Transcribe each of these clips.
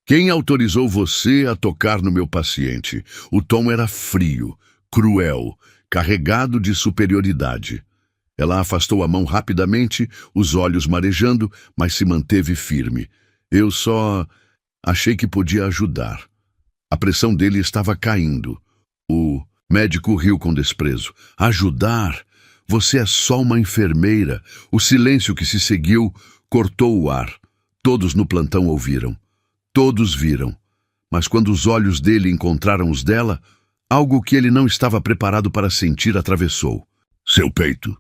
Quem autorizou você a tocar no meu paciente? O tom era frio, cruel, carregado de superioridade. Ela afastou a mão rapidamente, os olhos marejando, mas se manteve firme. Eu só achei que podia ajudar. A pressão dele estava caindo. O médico riu com desprezo. Ajudar? Você é só uma enfermeira. O silêncio que se seguiu cortou o ar. Todos no plantão ouviram. Todos viram. Mas quando os olhos dele encontraram os dela, algo que ele não estava preparado para sentir atravessou seu peito.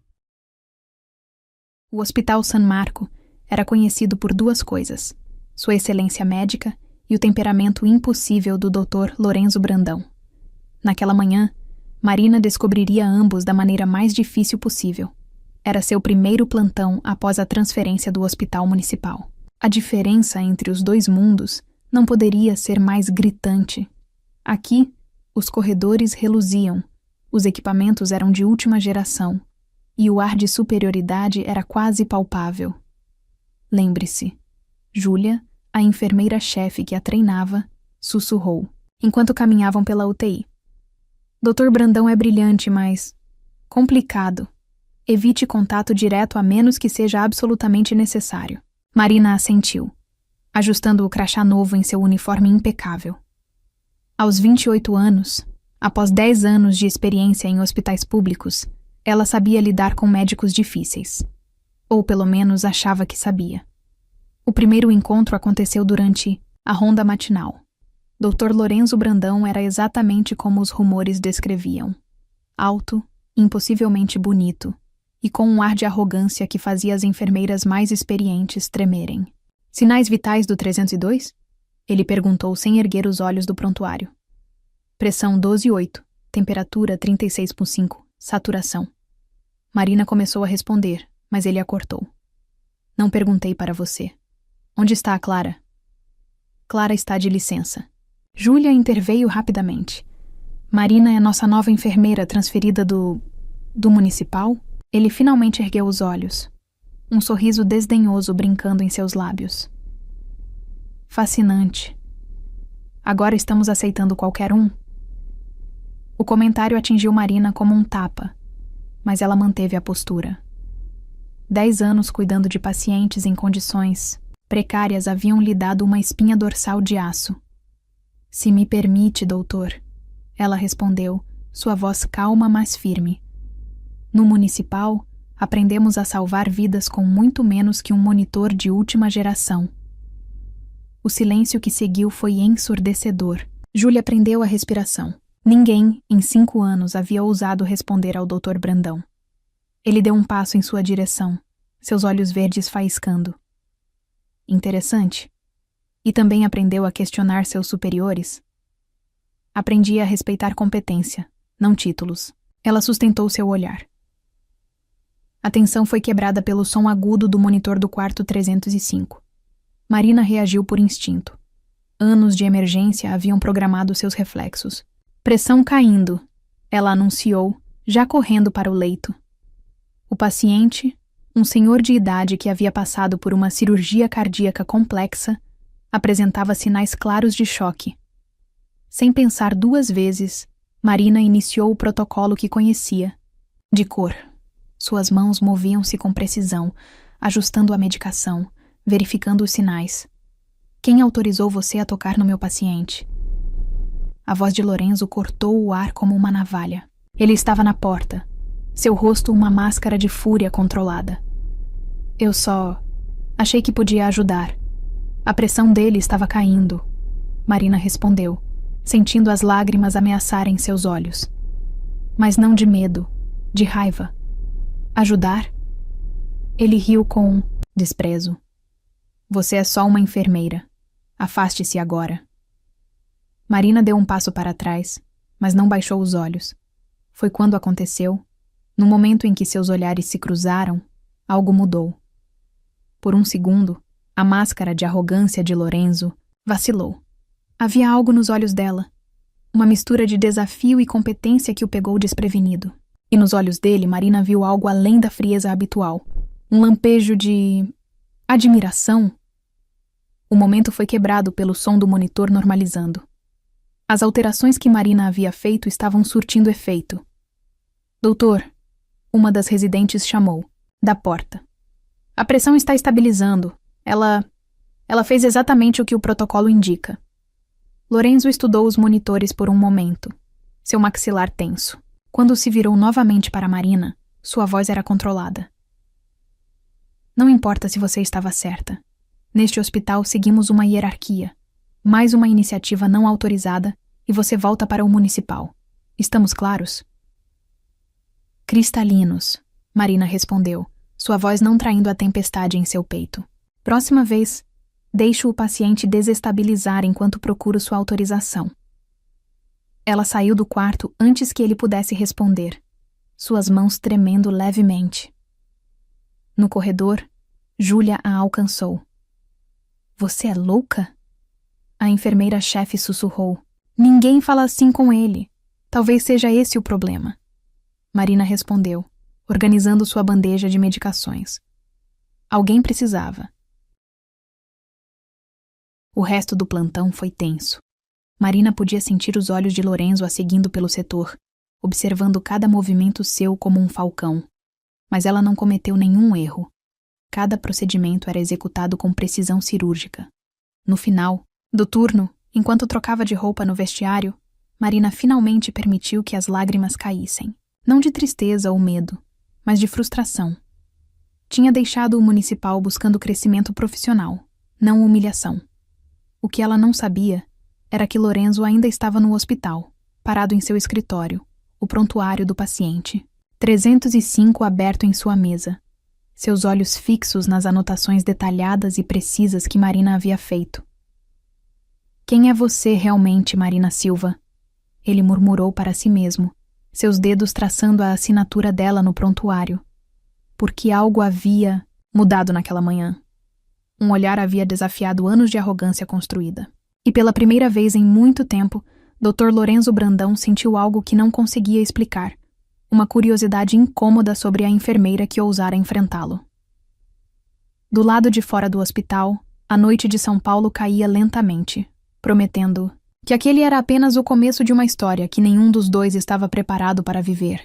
O Hospital San Marco era conhecido por duas coisas: sua excelência médica e o temperamento impossível do Dr. Lorenzo Brandão. Naquela manhã, Marina descobriria ambos da maneira mais difícil possível. Era seu primeiro plantão após a transferência do hospital municipal. A diferença entre os dois mundos não poderia ser mais gritante. Aqui, os corredores reluziam, os equipamentos eram de última geração, e o ar de superioridade era quase palpável. Lembre-se, Júlia, a enfermeira-chefe que a treinava, sussurrou, enquanto caminhavam pela UTI. Dr. Brandão é brilhante, mas complicado. Evite contato direto a menos que seja absolutamente necessário. Marina assentiu, ajustando o crachá novo em seu uniforme impecável. Aos 28 anos, após 10 anos de experiência em hospitais públicos, ela sabia lidar com médicos difíceis. Ou pelo menos achava que sabia. O primeiro encontro aconteceu durante a ronda matinal. Dr. Lorenzo Brandão era exatamente como os rumores descreviam. Alto, impossivelmente bonito, e com um ar de arrogância que fazia as enfermeiras mais experientes tremerem. Sinais vitais do 302? Ele perguntou sem erguer os olhos do prontuário. Pressão 12,8, temperatura 36,5, saturação. Marina começou a responder, mas ele a cortou. Não perguntei para você. Onde está a Clara? Clara está de licença. Júlia interveio rapidamente. Marina é nossa nova enfermeira transferida do municipal? Ele finalmente ergueu os olhos. Um sorriso desdenhoso brincando em seus lábios. Fascinante. Agora estamos aceitando qualquer um? O comentário atingiu Marina como um tapa, mas ela manteve a postura. 10 anos cuidando de pacientes em condições precárias haviam lhe dado uma espinha dorsal de aço. Se me permite, doutor, ela respondeu, sua voz calma mas firme. No municipal, aprendemos a salvar vidas com muito menos que um monitor de última geração. O silêncio que seguiu foi ensurdecedor. Júlia prendeu a respiração. Ninguém, em 5 anos, havia ousado responder ao Dr. Brandão. Ele deu um passo em sua direção, seus olhos verdes faiscando. Interessante. E também aprendeu a questionar seus superiores? Aprendi a respeitar competência, não títulos. Ela sustentou seu olhar. A tensão foi quebrada pelo som agudo do monitor do quarto 305. Marina reagiu por instinto. Anos de emergência haviam programado seus reflexos. Pressão caindo, ela anunciou, já correndo para o leito. O paciente, um senhor de idade que havia passado por uma cirurgia cardíaca complexa, apresentava sinais claros de choque. Sem pensar 2 vezes, Marina iniciou o protocolo que conhecia. De cor. Suas mãos moviam-se com precisão, ajustando a medicação, verificando os sinais. Quem autorizou você a tocar no meu paciente? A voz de Lorenzo cortou o ar como uma navalha. Ele estava na porta, seu rosto uma máscara de fúria controlada. Eu só achei que podia ajudar. A pressão dele estava caindo. Marina respondeu, sentindo as lágrimas ameaçarem seus olhos. Mas não de medo, de raiva. Ajudar? Ele riu com desprezo. Você é só uma enfermeira. Afaste-se agora. Marina deu um passo para trás, mas não baixou os olhos. Foi quando aconteceu, no momento em que seus olhares se cruzaram, algo mudou. Por um segundo, a máscara de arrogância de Lorenzo vacilou. Havia algo nos olhos dela, uma mistura de desafio e competência que o pegou desprevenido. E nos olhos dele, Marina viu algo além da frieza habitual. Um lampejo de admiração. O momento foi quebrado pelo som do monitor normalizando. As alterações que Marina havia feito estavam surtindo efeito. Doutor, uma das residentes chamou, da porta. A pressão está estabilizando. Ela fez exatamente o que o protocolo indica. Lorenzo estudou os monitores por um momento, seu maxilar tenso. Quando se virou novamente para Marina, sua voz era controlada. Não importa se você estava certa. Neste hospital seguimos uma hierarquia. Mais uma iniciativa não autorizada e você volta para o municipal. Estamos claros? Cristalinos, Marina respondeu, sua voz não traindo a tempestade em seu peito. Próxima vez, deixo o paciente desestabilizar enquanto procuro sua autorização. Ela saiu do quarto antes que ele pudesse responder, suas mãos tremendo levemente. No corredor, Júlia a alcançou. Você é louca? A enfermeira-chefe sussurrou. Ninguém fala assim com ele. Talvez seja esse o problema. Marina respondeu, organizando sua bandeja de medicações. Alguém precisava. O resto do plantão foi tenso. Marina podia sentir os olhos de Lorenzo a seguindo pelo setor, observando cada movimento seu como um falcão. Mas ela não cometeu nenhum erro. Cada procedimento era executado com precisão cirúrgica. No final do turno, enquanto trocava de roupa no vestiário, Marina finalmente permitiu que as lágrimas caíssem. Não de tristeza ou medo, mas de frustração. Tinha deixado o municipal buscando crescimento profissional, não humilhação. O que ela não sabia era que Lorenzo ainda estava no hospital, parado em seu escritório, o prontuário do paciente. 305 aberto em sua mesa, seus olhos fixos nas anotações detalhadas e precisas que Marina havia feito. Quem é você realmente, Marina Silva? Ele murmurou para si mesmo, seus dedos traçando a assinatura dela no prontuário. Porque algo havia mudado naquela manhã. Um olhar havia desafiado anos de arrogância construída. E pela primeira vez em muito tempo, Dr. Lorenzo Brandão sentiu algo que não conseguia explicar. Uma curiosidade incômoda sobre a enfermeira que ousara enfrentá-lo. Do lado de fora do hospital, a noite de São Paulo caía lentamente, prometendo que aquele era apenas o começo de uma história que nenhum dos dois estava preparado para viver.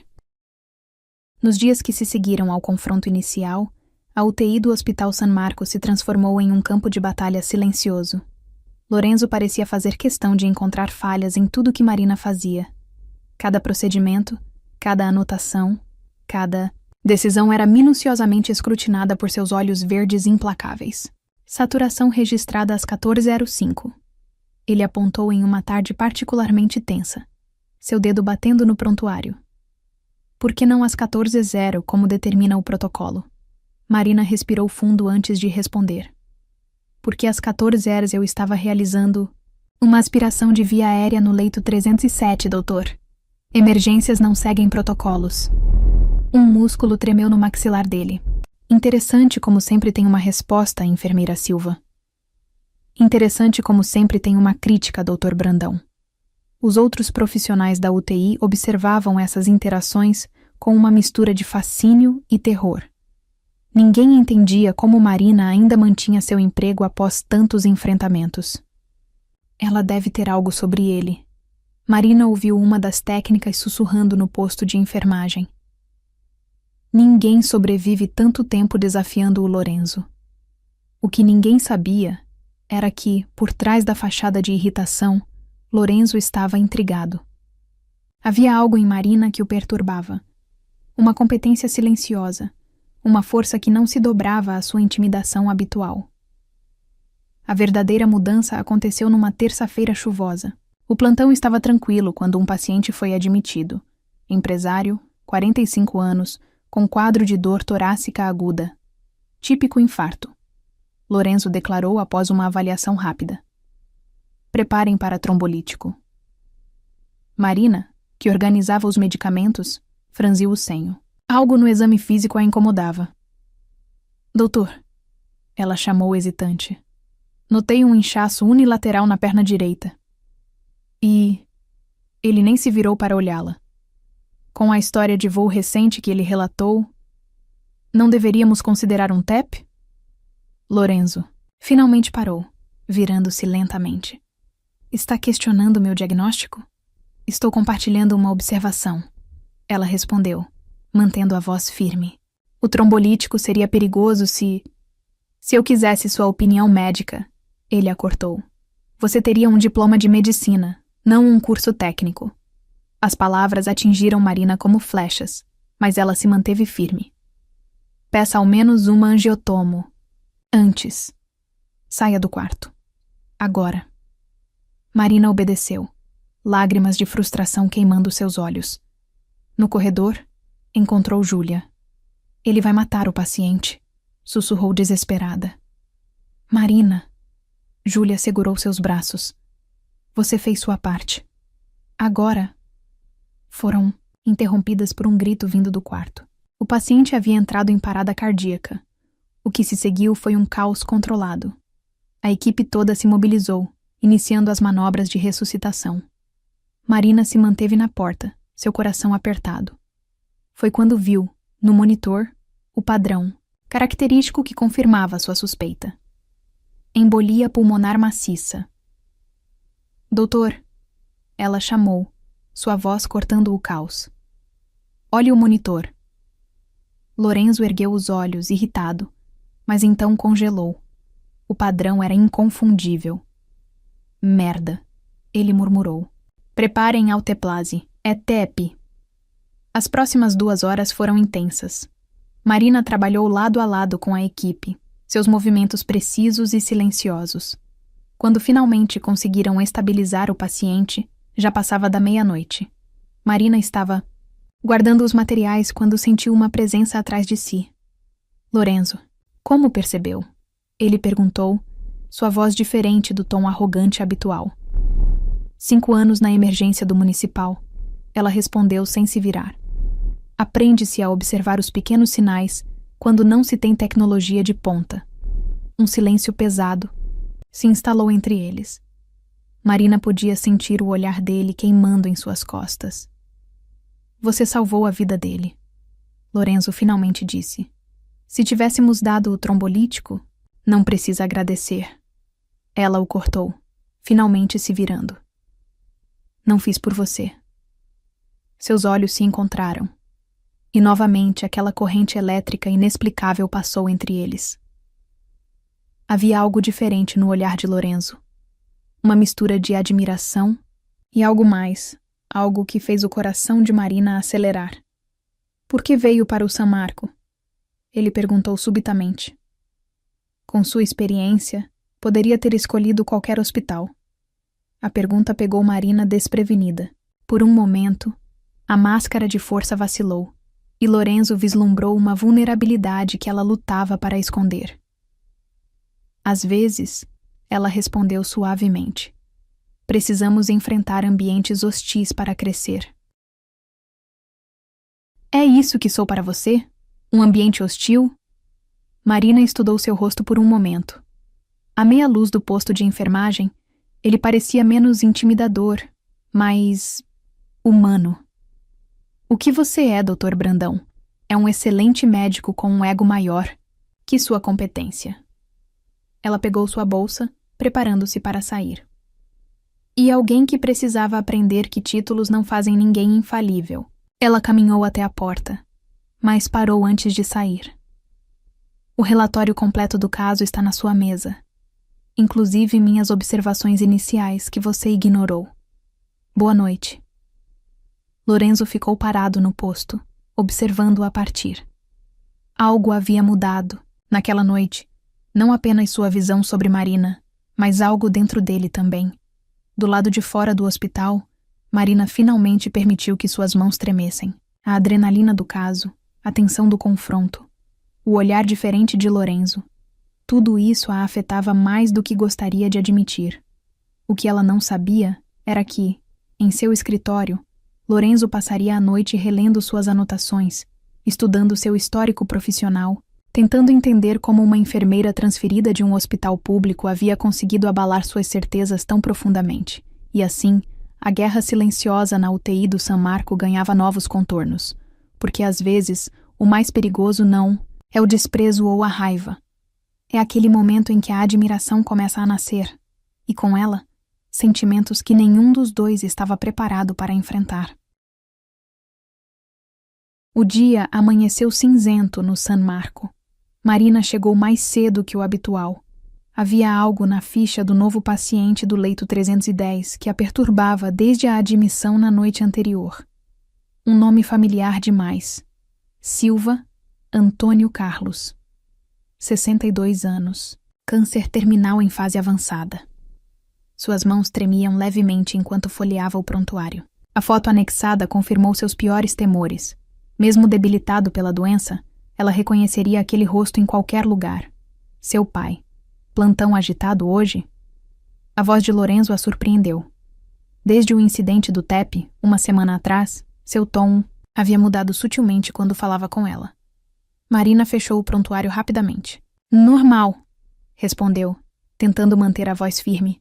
Nos dias que se seguiram ao confronto inicial, a UTI do Hospital San Marcos se transformou em um campo de batalha silencioso. Lorenzo parecia fazer questão de encontrar falhas em tudo que Marina fazia. Cada procedimento, cada anotação, cada decisão era minuciosamente escrutinada por seus olhos verdes implacáveis. Saturação registrada às 14h05. Ele apontou em uma tarde particularmente tensa, seu dedo batendo no prontuário. Por que não às 14h00, como determina o protocolo? Marina respirou fundo antes de responder. Porque às 14h eu estava realizando uma aspiração de via aérea no leito 307, doutor. Emergências não seguem protocolos. Um músculo tremeu no maxilar dele. Interessante como sempre tem uma resposta, enfermeira Silva. Interessante como sempre tem uma crítica, doutor Brandão. Os outros profissionais da UTI observavam essas interações com uma mistura de fascínio e terror. Ninguém entendia como Marina ainda mantinha seu emprego após tantos enfrentamentos. Ela deve ter algo sobre ele. Marina ouviu uma das técnicas sussurrando no posto de enfermagem. Ninguém sobrevive tanto tempo desafiando o Lorenzo. O que ninguém sabia era que, por trás da fachada de irritação, Lorenzo estava intrigado. Havia algo em Marina que o perturbava. Uma competência silenciosa, uma força que não se dobrava à sua intimidação habitual. A verdadeira mudança aconteceu numa terça-feira chuvosa. O plantão estava tranquilo quando um paciente foi admitido. Empresário, 45 anos, com quadro de dor torácica aguda. Típico infarto. Lorenzo declarou após uma avaliação rápida. Preparem para trombolítico. Marina, que organizava os medicamentos, franziu o senho. Algo no exame físico a incomodava. Doutor, ela chamou hesitante. Notei um inchaço unilateral na perna direita. E ele nem se virou para olhá-la. Com a história de voo recente que ele relatou, não deveríamos considerar um TEP? Lorenzo finalmente parou. virando-se lentamente. Está questionando meu diagnóstico? Estou compartilhando uma observação. Ela respondeu, mantendo a voz firme. O trombolítico seria perigoso se eu quisesse sua opinião médica, ele a cortou. Você teria um diploma de medicina, não um curso técnico. As palavras atingiram Marina como flechas, mas ela se manteve firme. Peça ao menos uma angiotomo. Antes. Saia do quarto. Agora. Marina obedeceu, lágrimas de frustração queimando seus olhos. No corredor, encontrou Júlia. Ele vai matar o paciente, sussurrou desesperada. Marina. Júlia segurou seus braços. Você fez sua parte. Agora. Foram interrompidas por um grito vindo do quarto. O paciente havia entrado em parada cardíaca. O que se seguiu foi um caos controlado. A equipe toda se mobilizou, iniciando as manobras de ressuscitação. Marina se manteve na porta, seu coração apertado. Foi quando viu, no monitor, o padrão, característico que confirmava sua suspeita. Embolia pulmonar maciça. Doutor, ela chamou, sua voz cortando o caos. Olhe o monitor. Lorenzo ergueu os olhos, irritado, mas então congelou. O padrão era inconfundível. Merda, ele murmurou. Preparem alteplase, é TEP. As próximas 2 horas foram intensas. Marina trabalhou lado a lado com a equipe, seus movimentos precisos e silenciosos. Quando finalmente conseguiram estabilizar o paciente, já passava da meia-noite. Marina estava guardando os materiais quando sentiu uma presença atrás de si. Lorenzo, como percebeu? Ele perguntou, sua voz diferente do tom arrogante habitual. 5 anos na emergência do municipal. Ela respondeu sem se virar. Aprende-se a observar os pequenos sinais quando não se tem tecnologia de ponta. Um silêncio pesado se instalou entre eles. Marina podia sentir o olhar dele queimando em suas costas. Você salvou a vida dele, Lorenzo finalmente disse. Se tivéssemos dado o trombolítico, não precisa agradecer. Ela o cortou, finalmente se virando. Não fiz por você. Seus olhos se encontraram. E novamente aquela corrente elétrica inexplicável passou entre eles. Havia algo diferente no olhar de Lorenzo. Uma mistura de admiração e algo mais, algo que fez o coração de Marina acelerar. Por que veio para o San Marco? Ele perguntou subitamente. Com sua experiência, poderia ter escolhido qualquer hospital. A pergunta pegou Marina desprevenida. Por um momento, a máscara de força vacilou, e Lorenzo vislumbrou uma vulnerabilidade que ela lutava para esconder. Às vezes, ela respondeu suavemente. Precisamos enfrentar ambientes hostis para crescer. É isso que sou para você? Um ambiente hostil? Marina estudou seu rosto por um momento. À meia luz do posto de enfermagem, ele parecia menos intimidador, mais humano. O que você é, Dr. Brandão? É um excelente médico com um ego maior que sua competência. Ela pegou sua bolsa, preparando-se para sair. E alguém que precisava aprender que títulos não fazem ninguém infalível. Ela caminhou até a porta, mas parou antes de sair. O relatório completo do caso está na sua mesa, inclusive minhas observações iniciais que você ignorou. Boa noite. Lorenzo ficou parado no posto, observando-a partir. Algo havia mudado, naquela noite, não apenas sua visão sobre Marina, mas algo dentro dele também. Do lado de fora do hospital, Marina finalmente permitiu que suas mãos tremessem. A adrenalina do caso, a tensão do confronto, o olhar diferente de Lorenzo. Tudo isso a afetava mais do que gostaria de admitir. O que ela não sabia era que, em seu escritório, Lorenzo passaria a noite relendo suas anotações, estudando seu histórico profissional, tentando entender como uma enfermeira transferida de um hospital público havia conseguido abalar suas certezas tão profundamente. E assim, a guerra silenciosa na UTI do San Marco ganhava novos contornos, porque às vezes o mais perigoso não é o desprezo ou a raiva, É aquele momento em que a admiração começa a nascer, e com ela, sentimentos que nenhum dos dois estava preparado para enfrentar. O dia amanheceu cinzento no San Marco. Marina chegou mais cedo que o habitual. Havia algo na ficha do novo paciente do leito 310 que a perturbava desde a admissão na noite anterior. Um nome familiar demais. Silva Antônio Carlos. 62 anos. Câncer terminal em fase avançada. Suas mãos tremiam levemente enquanto folheava o prontuário. A foto anexada confirmou seus piores temores. Mesmo debilitado pela doença, ela reconheceria aquele rosto em qualquer lugar. Seu pai. Plantão agitado hoje? A voz de Lorenzo a surpreendeu. Desde o incidente do TEP, uma semana atrás, seu tom havia mudado sutilmente quando falava com ela. Marina fechou o prontuário rapidamente. Normal, respondeu, tentando manter a voz firme.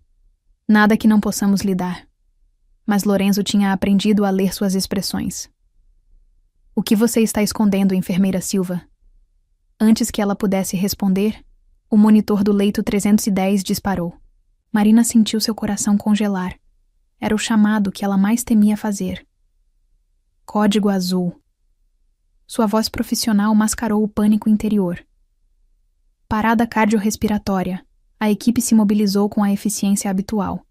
Nada que não possamos lidar. Mas Lorenzo tinha aprendido a ler suas expressões. O que você está escondendo, enfermeira Silva? Antes que ela pudesse responder, o monitor do leito 310 disparou. Marina sentiu seu coração congelar. Era o chamado que ela mais temia fazer. Código azul. Sua voz profissional mascarou o pânico interior. Parada cardiorrespiratória. A equipe se mobilizou com a eficiência habitual.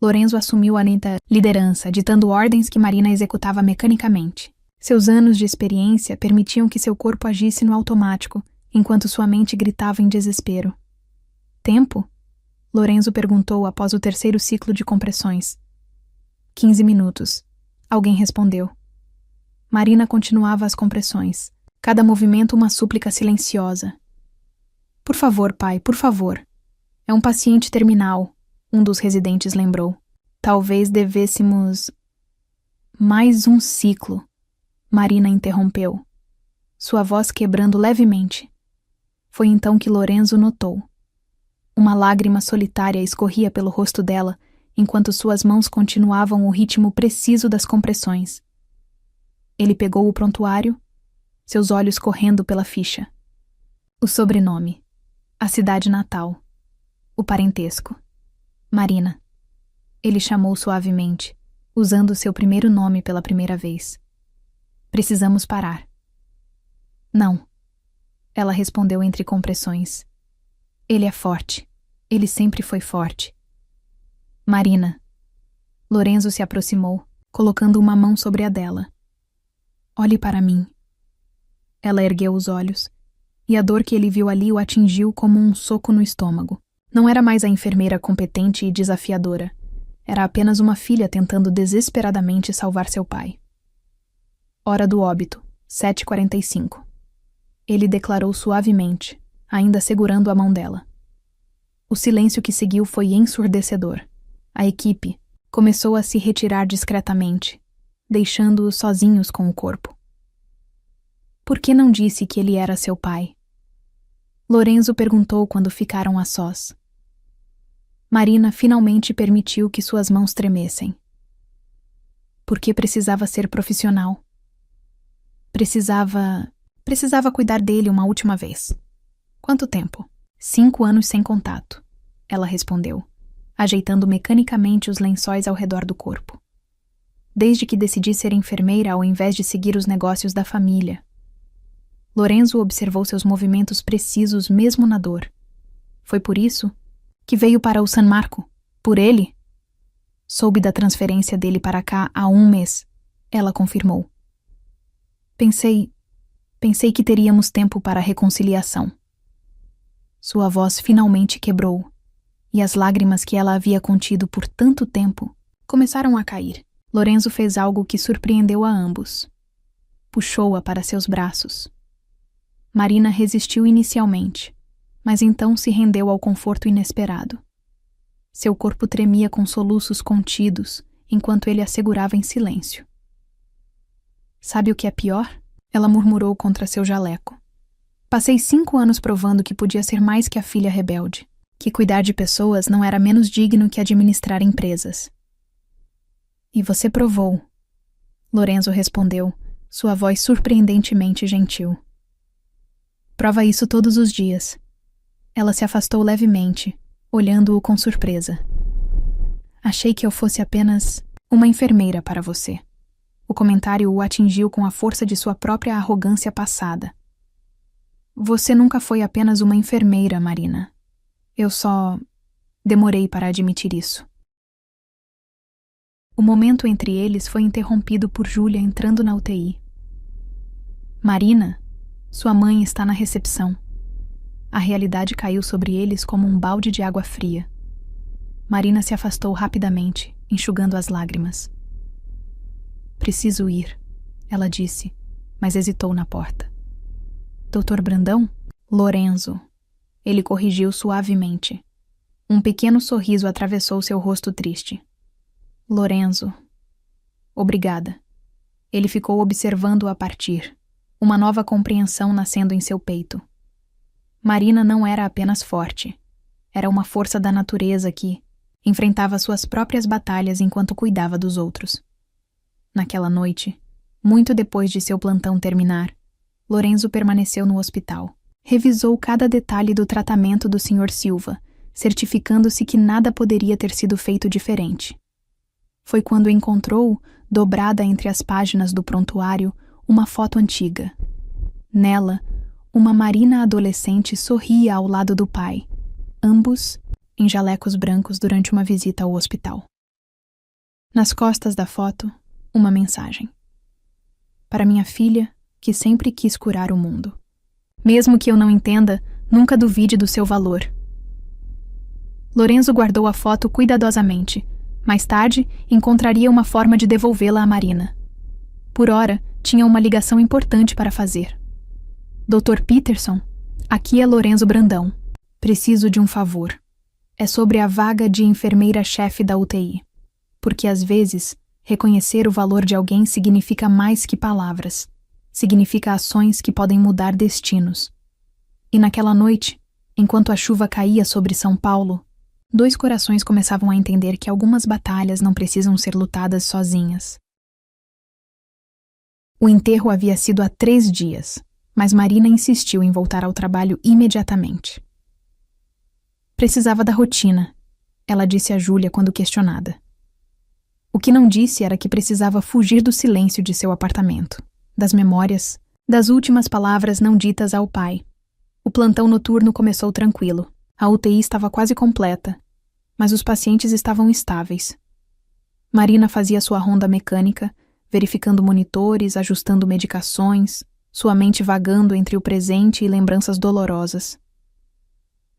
Lorenzo assumiu a neta liderança, ditando ordens que Marina executava mecanicamente. Seus anos de experiência permitiam que seu corpo agisse no automático, enquanto sua mente gritava em desespero. Tempo? Lorenzo perguntou após o terceiro ciclo de compressões. 15 minutos. Alguém respondeu. Marina continuava as compressões. Cada movimento uma súplica silenciosa. Por favor, pai, por favor. É um paciente terminal, um dos residentes lembrou. Talvez devêssemos... Mais um ciclo. Marina interrompeu, sua voz quebrando levemente. Foi então que Lorenzo notou. Uma lágrima solitária escorria pelo rosto dela, enquanto suas mãos continuavam o ritmo preciso das compressões. Ele pegou o prontuário, seus olhos correndo pela ficha. O sobrenome, a cidade natal, o parentesco. Marina. Ele chamou suavemente, usando seu primeiro nome pela primeira vez. Precisamos parar. Não. Ela respondeu entre compressões. Ele é forte. Ele sempre foi forte. Marina. Lorenzo se aproximou, colocando uma mão sobre a dela. Olhe para mim. Ela ergueu os olhos, e a dor que ele viu ali o atingiu como um soco no estômago. Não era mais a enfermeira competente e desafiadora. Era apenas uma filha tentando desesperadamente salvar seu pai. Hora do óbito, 7h45. Ele declarou suavemente, ainda segurando a mão dela. O silêncio que seguiu foi ensurdecedor. A equipe começou a se retirar discretamente, deixando-os sozinhos com o corpo. Por que não disse que ele era seu pai? Lorenzo perguntou quando ficaram a sós. Marina finalmente permitiu que suas mãos tremessem. Porque precisava ser profissional. Precisava cuidar dele uma última vez. Quanto tempo? 5 anos sem contato, ela respondeu, ajeitando mecanicamente os lençóis ao redor do corpo. Desde que decidi ser enfermeira ao invés de seguir os negócios da família. Lorenzo observou seus movimentos precisos mesmo na dor. Foi por isso que veio para o San Marco. Por ele? Soube da transferência dele para cá há 1 mês, ela confirmou. Pensei que teríamos tempo para a reconciliação. Sua voz finalmente quebrou, e as lágrimas que ela havia contido por tanto tempo começaram a cair. Lorenzo fez algo que surpreendeu a ambos. Puxou-a para seus braços. Marina resistiu inicialmente, mas então se rendeu ao conforto inesperado. Seu corpo tremia com soluços contidos, enquanto ele a segurava em silêncio. Sabe o que é pior? Ela murmurou contra seu jaleco. Passei 5 anos provando que podia ser mais que a filha rebelde, que cuidar de pessoas não era menos digno que administrar empresas. E você provou, Lorenzo respondeu, sua voz surpreendentemente gentil. Prova isso todos os dias. Ela se afastou levemente, olhando-o com surpresa. Achei que eu fosse apenas uma enfermeira para você. O comentário o atingiu com a força de sua própria arrogância passada. Você nunca foi apenas uma enfermeira, Marina. Eu só demorei para admitir isso. O momento entre eles foi interrompido por Júlia entrando na UTI. Marina, sua mãe está na recepção. A realidade caiu sobre eles como um balde de água fria. Marina se afastou rapidamente, enxugando as lágrimas. Preciso ir, ela disse, mas hesitou na porta. Doutor Brandão? Lorenzo. Ele corrigiu suavemente. Um pequeno sorriso atravessou seu rosto triste. Lorenzo. Obrigada. Ele ficou observando-o a partir, uma nova compreensão nascendo em seu peito. Marina não era apenas forte. Era uma força da natureza que enfrentava suas próprias batalhas enquanto cuidava dos outros. Naquela noite, muito depois de seu plantão terminar, Lorenzo permaneceu no hospital. Revisou cada detalhe do tratamento do Sr. Silva, certificando-se que nada poderia ter sido feito diferente. Foi quando encontrou, dobrada entre as páginas do prontuário, uma foto antiga. Nela, uma Marina adolescente sorria ao lado do pai, ambos em jalecos brancos durante uma visita ao hospital. Nas costas da foto, uma mensagem. Para minha filha, que sempre quis curar o mundo. Mesmo que eu não entenda, nunca duvide do seu valor. Lorenzo guardou a foto cuidadosamente. Mais tarde, encontraria uma forma de devolvê-la a Marina. Por ora, tinha uma ligação importante para fazer. Dr. Peterson, aqui é Lorenzo Brandão. Preciso de um favor. É sobre a vaga de enfermeira-chefe da UTI. Porque às vezes, reconhecer o valor de alguém significa mais que palavras. Significa ações que podem mudar destinos. E naquela noite, enquanto a chuva caía sobre São Paulo, 2 corações começavam a entender que algumas batalhas não precisam ser lutadas sozinhas. O enterro havia sido há 3 dias, mas Marina insistiu em voltar ao trabalho imediatamente. Precisava da rotina, ela disse a Júlia quando questionada. O que não disse era que precisava fugir do silêncio de seu apartamento, das memórias, das últimas palavras não ditas ao pai. O plantão noturno começou tranquilo. A UTI estava quase completa, mas os pacientes estavam estáveis. Marina fazia sua ronda mecânica, verificando monitores, ajustando medicações, sua mente vagando entre o presente e lembranças dolorosas.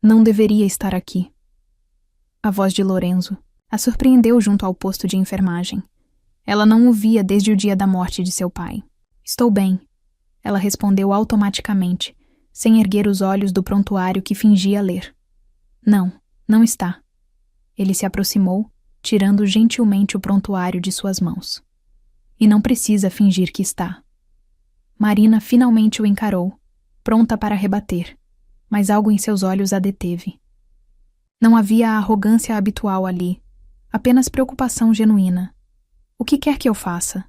Não deveria estar aqui. A voz de Lorenzo a surpreendeu junto ao posto de enfermagem. Ela não o via desde o dia da morte de seu pai. Estou bem, ela respondeu automaticamente, sem erguer os olhos do prontuário que fingia ler. Não, não está. Ele se aproximou, tirando gentilmente o prontuário de suas mãos. E não precisa fingir que está. Marina finalmente o encarou, pronta para rebater, mas algo em seus olhos a deteve. Não havia a arrogância habitual ali, apenas preocupação genuína. O que quer que eu faça?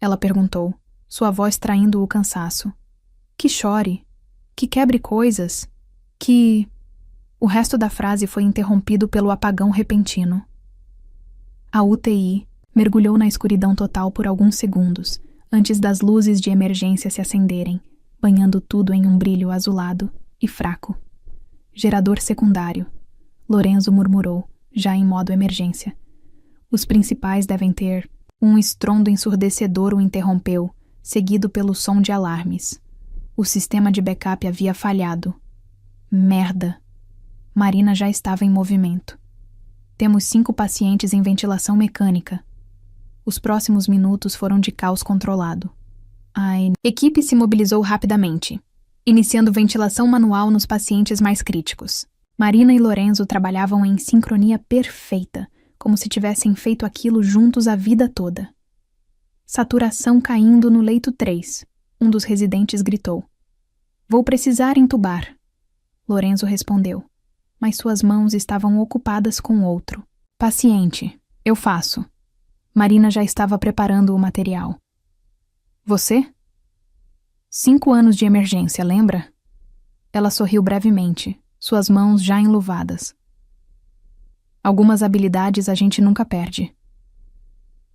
Ela perguntou, sua voz traindo o cansaço. Que chore, que quebre coisas, que... O resto da frase foi interrompido pelo apagão repentino. A UTI mergulhou na escuridão total por alguns segundos, antes das luzes de emergência se acenderem, banhando tudo em um brilho azulado e fraco. Gerador secundário, Lorenzo murmurou, já em modo emergência. Os principais devem ter... Um estrondo ensurdecedor o interrompeu, seguido pelo som de alarmes. O sistema de backup havia falhado. Merda! Marina já estava em movimento. Temos 5 pacientes em ventilação mecânica. Os próximos minutos foram de caos controlado. A equipe se mobilizou rapidamente, iniciando ventilação manual nos pacientes mais críticos. Marina e Lorenzo trabalhavam em sincronia perfeita, como se tivessem feito aquilo juntos a vida toda. Saturação caindo no leito 3, um dos residentes gritou. Vou precisar entubar. Lorenzo respondeu, mas suas mãos estavam ocupadas com outro. Paciente, eu faço. Marina já estava preparando o material. Você? 5 anos de emergência, lembra? Ela sorriu brevemente, suas mãos já enluvadas. Algumas habilidades a gente nunca perde.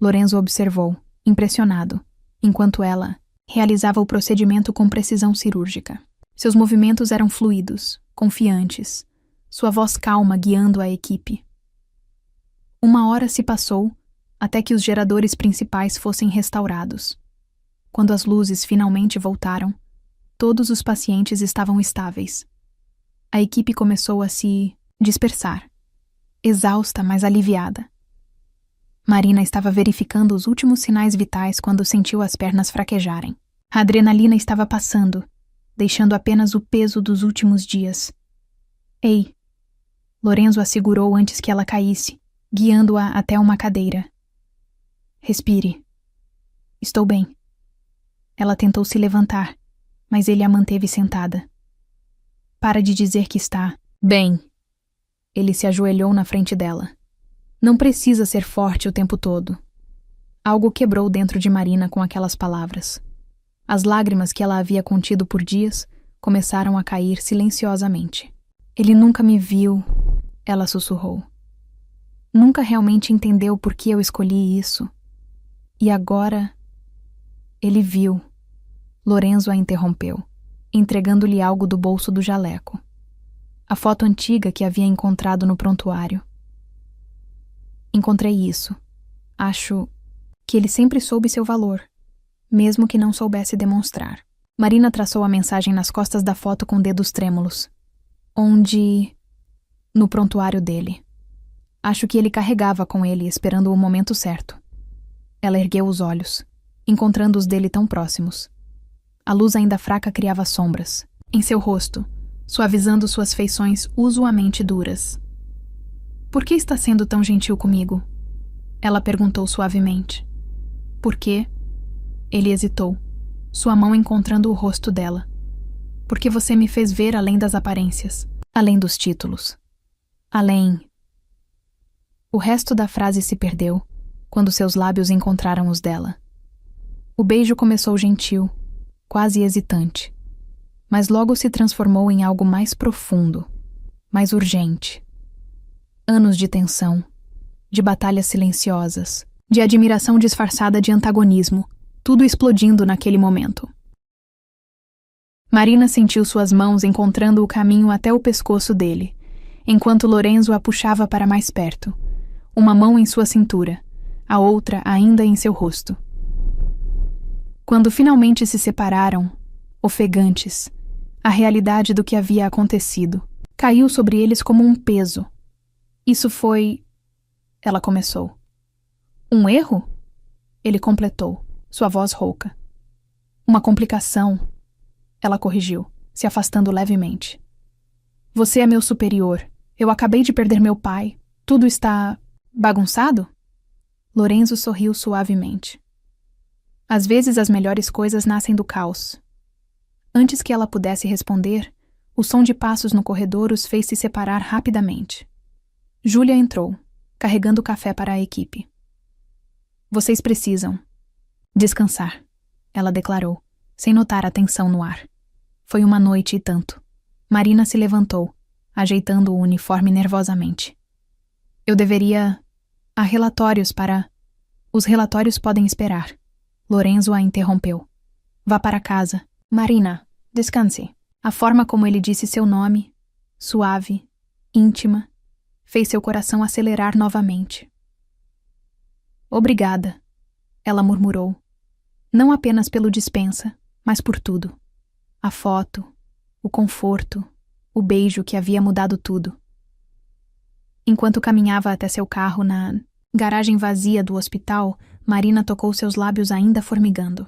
Lorenzo observou, impressionado, enquanto ela realizava o procedimento com precisão cirúrgica. Seus movimentos eram fluidos, confiantes, sua voz calma guiando a equipe. 1 hora se passou até que os geradores principais fossem restaurados. Quando as luzes finalmente voltaram, todos os pacientes estavam estáveis. A equipe começou a se dispersar, exausta, mas aliviada. Marina estava verificando os últimos sinais vitais quando sentiu as pernas fraquejarem. A adrenalina estava passando, deixando apenas o peso dos últimos dias. Ei! Lorenzo a segurou antes que ela caísse, guiando-a até uma cadeira. Respire. Estou bem. Ela tentou se levantar, mas ele a manteve sentada. Para de dizer que está bem. Ele se ajoelhou na frente dela. Não precisa ser forte o tempo todo. Algo quebrou dentro de Marina com aquelas palavras. As lágrimas que ela havia contido por dias começaram a cair silenciosamente. Ele nunca me viu, ela sussurrou. Nunca realmente entendeu por que eu escolhi isso. E agora... Ele viu. Lorenzo a interrompeu, entregando-lhe algo do bolso do jaleco. A foto antiga que havia encontrado no prontuário. Encontrei isso. Acho que ele sempre soube seu valor, mesmo que não soubesse demonstrar. Marina traçou a mensagem nas costas da foto com dedos trêmulos. Onde... No prontuário dele. Acho que ele carregava com ele, esperando o momento certo. Ela ergueu os olhos, encontrando os dele tão próximos. A luz ainda fraca criava sombras em seu rosto, suavizando suas feições usualmente duras. Por que está sendo tão gentil comigo? Ela perguntou suavemente. Por quê? Ele hesitou, sua mão encontrando o rosto dela. Porque você me fez ver além das aparências, além dos títulos. Além... O resto da frase se perdeu quando seus lábios encontraram os dela. O beijo começou gentil, quase hesitante, mas logo se transformou em algo mais profundo, mais urgente. Anos de tensão, de batalhas silenciosas, de admiração disfarçada de antagonismo, tudo explodindo naquele momento. Marina sentiu suas mãos encontrando o caminho até o pescoço dele, enquanto Lorenzo a puxava para mais perto, uma mão em sua cintura, a outra ainda em seu rosto. Quando finalmente se separaram, ofegantes, a realidade do que havia acontecido caiu sobre eles como um peso. Isso foi... Ela começou. Um erro? Ele completou, sua voz rouca. Uma complicação. Ela corrigiu, se afastando levemente. Você é meu superior. Eu acabei de perder meu pai. Tudo está... bagunçado? Lorenzo sorriu suavemente. Às vezes as melhores coisas nascem do caos. Antes que ela pudesse responder, o som de passos no corredor os fez se separar rapidamente. Júlia entrou, carregando café para a equipe. Vocês precisam descansar, ela declarou, sem notar a tensão no ar. Foi uma noite e tanto. Marina se levantou, ajeitando o uniforme nervosamente. Eu deveria... Há relatórios para... Os relatórios podem esperar. Lorenzo a interrompeu. Vá para casa. Marina, descanse. A forma como ele disse seu nome, suave, íntima, fez seu coração acelerar novamente. Obrigada, ela murmurou. Não apenas pelo dispensa, mas por tudo. A foto, o conforto, o beijo que havia mudado tudo. Enquanto caminhava até seu carro na garagem vazia do hospital, Marina tocou seus lábios ainda formigando.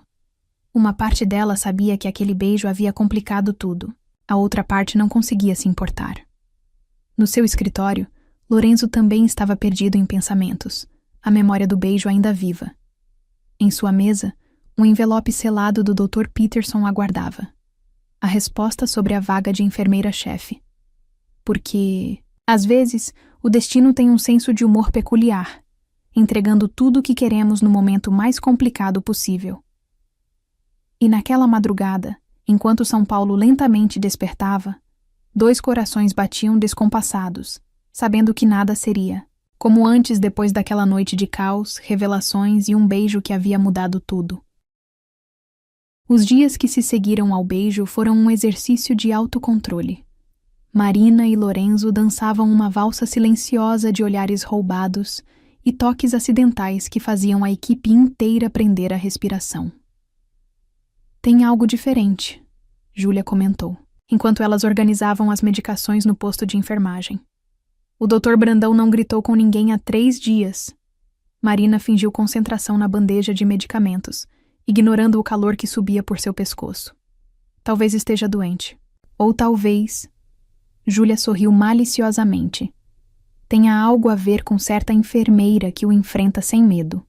Uma parte dela sabia que aquele beijo havia complicado tudo. A outra parte não conseguia se importar. No seu escritório, Lorenzo também estava perdido em pensamentos, a memória do beijo ainda viva. Em sua mesa, um envelope selado do Dr. Peterson aguardava. A resposta sobre a vaga de enfermeira-chefe. Porque, às vezes, o destino tem um senso de humor peculiar, entregando tudo o que queremos no momento mais complicado possível. E naquela madrugada, enquanto São Paulo lentamente despertava, 2 corações batiam descompassados, sabendo que nada seria, como antes depois daquela noite de caos, revelações e um beijo que havia mudado tudo. Os dias que se seguiram ao beijo foram um exercício de autocontrole. Marina e Lorenzo dançavam uma valsa silenciosa de olhares roubados e toques acidentais que faziam a equipe inteira prender a respiração. Tem algo diferente, Júlia comentou, enquanto elas organizavam as medicações no posto de enfermagem. O Dr. Brandão não gritou com ninguém há 3 dias. Marina fingiu concentração na bandeja de medicamentos, ignorando o calor que subia por seu pescoço. Talvez esteja doente. Ou talvez... Júlia sorriu maliciosamente. Tenha algo a ver com certa enfermeira que o enfrenta sem medo.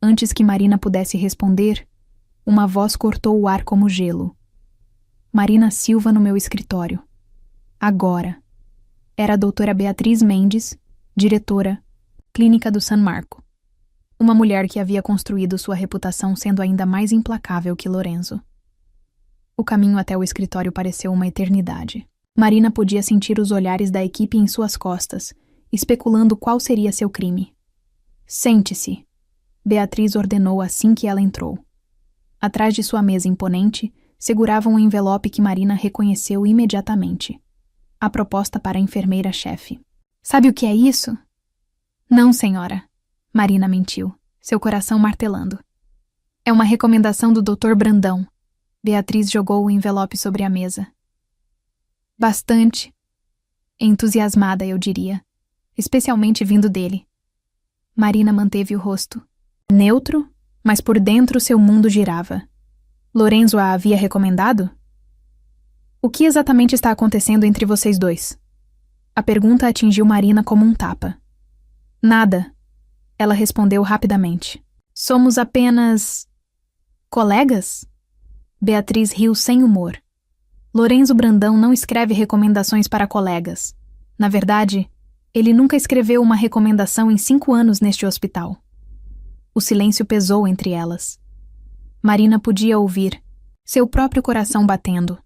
Antes que Marina pudesse responder, uma voz cortou o ar como gelo. Marina Silva no meu escritório. Agora. Era a doutora Beatriz Mendes, diretora, Clínica do San Marco. Uma mulher que havia construído sua reputação sendo ainda mais implacável que Lorenzo. O caminho até o escritório pareceu uma eternidade. Marina podia sentir os olhares da equipe em suas costas, especulando qual seria seu crime. Sente-se, Beatriz ordenou assim que ela entrou. Atrás de sua mesa imponente, segurava um envelope que Marina reconheceu imediatamente. A proposta para a enfermeira-chefe. Sabe o que é isso? Não, senhora. Marina mentiu, seu coração martelando. É uma recomendação do Dr. Brandão. Beatriz jogou o envelope sobre a mesa. Bastante. Entusiasmada, eu diria. Especialmente vindo dele. Marina manteve o rosto neutro, mas por dentro seu mundo girava. Lorenzo a havia recomendado? O que exatamente está acontecendo entre vocês dois? A pergunta atingiu Marina como um tapa. Nada. Ela respondeu rapidamente. Somos apenas... colegas? Beatriz riu sem humor. Lorenzo Brandão não escreve recomendações para colegas. Na verdade, ele nunca escreveu uma recomendação em 5 anos neste hospital. O silêncio pesou entre elas. Marina podia ouvir, seu próprio coração batendo.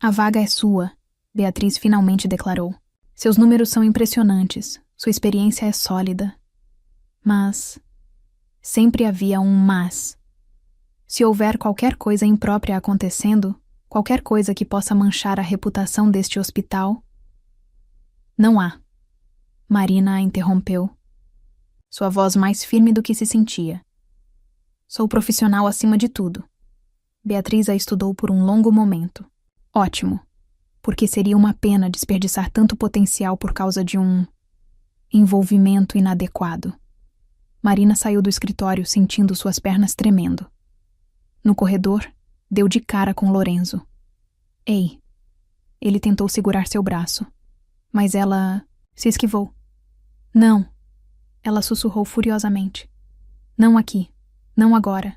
A vaga é sua, Beatriz finalmente declarou. Seus números são impressionantes, sua experiência é sólida. Mas... sempre havia um mas. Se houver qualquer coisa imprópria acontecendo, qualquer coisa que possa manchar a reputação deste hospital... Não há. Marina a interrompeu. Sua voz mais firme do que se sentia. Sou profissional acima de tudo. Beatriz a estudou por um longo momento. Ótimo, porque seria uma pena desperdiçar tanto potencial por causa de um... envolvimento inadequado. Marina saiu do escritório sentindo suas pernas tremendo. No corredor, deu de cara com Lorenzo. Ei! Ele tentou segurar seu braço, mas ela se esquivou. Não! Ela sussurrou furiosamente. Não aqui. Não agora.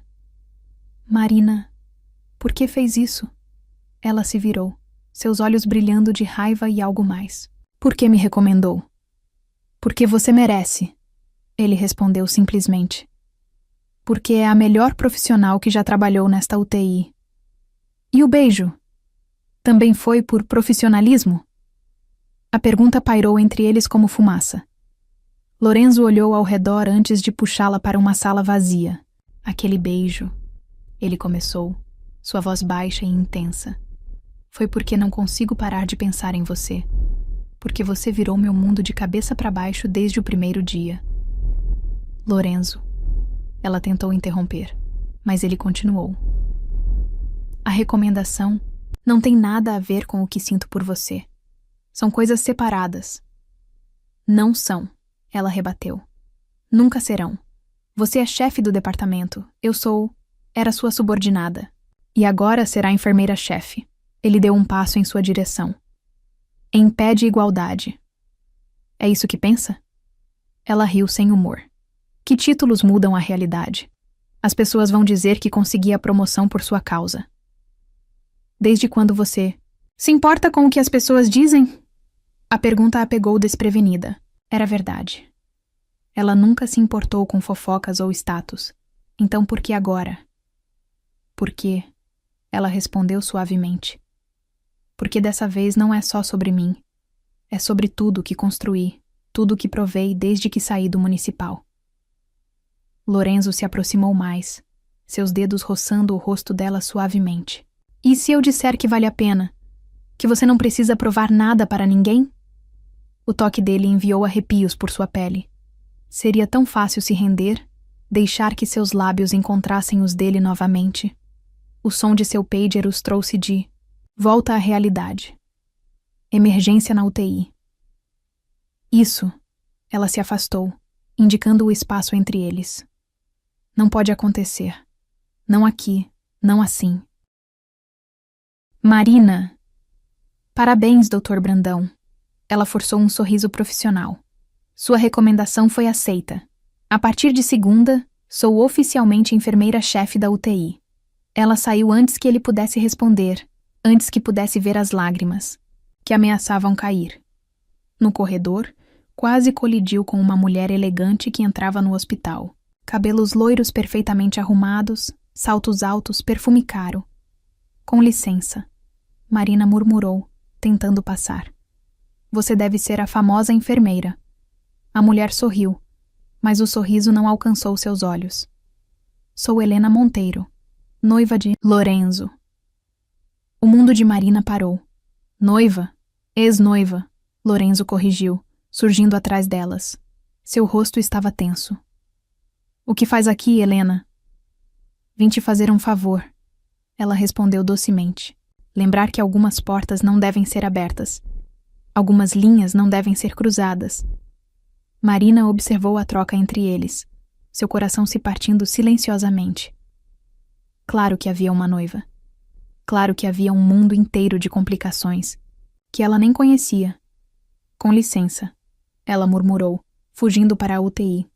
Marina, por que fez isso? Ela se virou, seus olhos brilhando de raiva e algo mais. Por que me recomendou? Porque você merece. Ele respondeu simplesmente. Porque é a melhor profissional que já trabalhou nesta UTI. E o beijo? Também foi por profissionalismo? A pergunta pairou entre eles como fumaça. Lorenzo olhou ao redor antes de puxá-la para uma sala vazia. Aquele beijo. Ele começou, sua voz baixa e intensa. Foi porque não consigo parar de pensar em você. Porque você virou meu mundo de cabeça para baixo desde o primeiro dia. Lorenzo. Ela tentou interromper, mas ele continuou. A recomendação não tem nada a ver com o que sinto por você. São coisas separadas. Não são, ela rebateu. Nunca serão. Você é chefe do departamento. Eu sou... era sua subordinada. E agora será enfermeira-chefe. Ele deu um passo em sua direção. Em pé de igualdade. É isso que pensa? Ela riu sem humor. Que títulos mudam a realidade? As pessoas vão dizer que consegui a promoção por sua causa. Desde quando você... se importa com o que as pessoas dizem? A pergunta a pegou desprevenida. Era verdade. Ela nunca se importou com fofocas ou status. Então por que agora? Por quê? Ela respondeu suavemente. Porque dessa vez não é só sobre mim. É sobre tudo que construí, tudo que provei desde que saí do municipal. Lorenzo se aproximou mais, seus dedos roçando o rosto dela suavemente. E se eu disser que vale a pena? Que você não precisa provar nada para ninguém? O toque dele enviou arrepios por sua pele. Seria tão fácil se render, deixar que seus lábios encontrassem os dele novamente. O som de seu pager os trouxe de volta à realidade. Emergência na UTI. Isso. Ela se afastou, indicando o espaço entre eles. Não pode acontecer. Não aqui, não assim. Marina! Parabéns, Dr. Brandão. Ela forçou um sorriso profissional. Sua recomendação foi aceita. A partir de segunda, sou oficialmente enfermeira-chefe da UTI. Ela saiu antes que ele pudesse responder, antes que pudesse ver as lágrimas, que ameaçavam cair. No corredor, quase colidiu com uma mulher elegante que entrava no hospital. Cabelos loiros perfeitamente arrumados, saltos altos, perfume caro. Com licença, Marina murmurou, tentando passar. Você deve ser a famosa enfermeira. A mulher sorriu, mas o sorriso não alcançou seus olhos. Sou Helena Monteiro, noiva de Lorenzo. O mundo de Marina parou. Noiva? Ex-noiva, Lorenzo corrigiu, surgindo atrás delas. Seu rosto estava tenso. O que faz aqui, Helena? Vim te fazer um favor. Ela respondeu docemente. Lembrar que algumas portas não devem ser abertas. Algumas linhas não devem ser cruzadas. Marina observou a troca entre eles, seu coração se partindo silenciosamente. Claro que havia uma noiva. Claro que havia um mundo inteiro de complicações, que ela nem conhecia. Com licença, ela murmurou, fugindo para a UTI.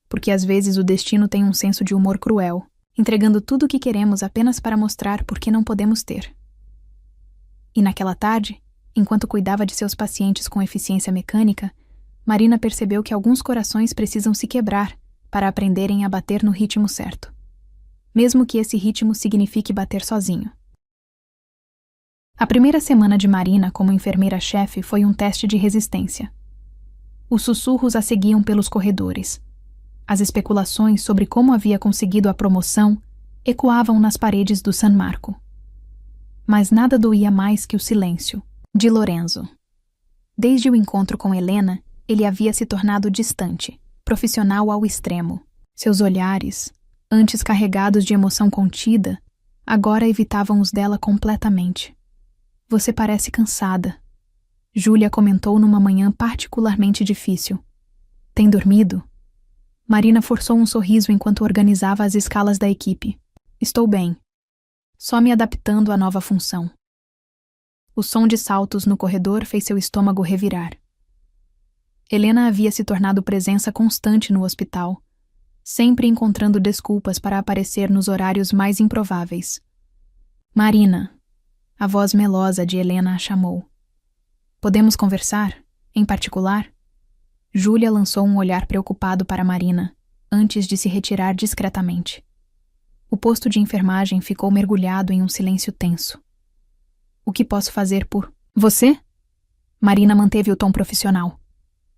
Porque às vezes o destino tem um senso de humor cruel, entregando tudo o que queremos apenas para mostrar por que não podemos ter. E naquela tarde, enquanto cuidava de seus pacientes com eficiência mecânica, Marina percebeu que alguns corações precisam se quebrar para aprenderem a bater no ritmo certo. Mesmo que esse ritmo signifique bater sozinho. A primeira semana de Marina como enfermeira-chefe foi um teste de resistência. Os sussurros a seguiam pelos corredores. As especulações sobre como havia conseguido a promoção ecoavam nas paredes do San Marco. Mas nada doía mais que o silêncio de Lorenzo. Desde o encontro com Helena, ele havia se tornado distante, profissional ao extremo. Seus olhares, antes carregados de emoção contida, agora evitavam os dela completamente. Você parece cansada. Júlia comentou numa manhã particularmente difícil. Tem dormido? Marina forçou um sorriso enquanto organizava as escalas da equipe. Estou bem. Só me adaptando à nova função. O som de saltos no corredor fez seu estômago revirar. Helena havia se tornado presença constante no hospital, sempre encontrando desculpas para aparecer nos horários mais improváveis. Marina, a voz melosa de Helena a chamou. Podemos conversar, em particular? Júlia lançou um olhar preocupado para Marina, antes de se retirar discretamente. O posto de enfermagem ficou mergulhado em um silêncio tenso. O que posso fazer por você? Marina manteve o tom profissional.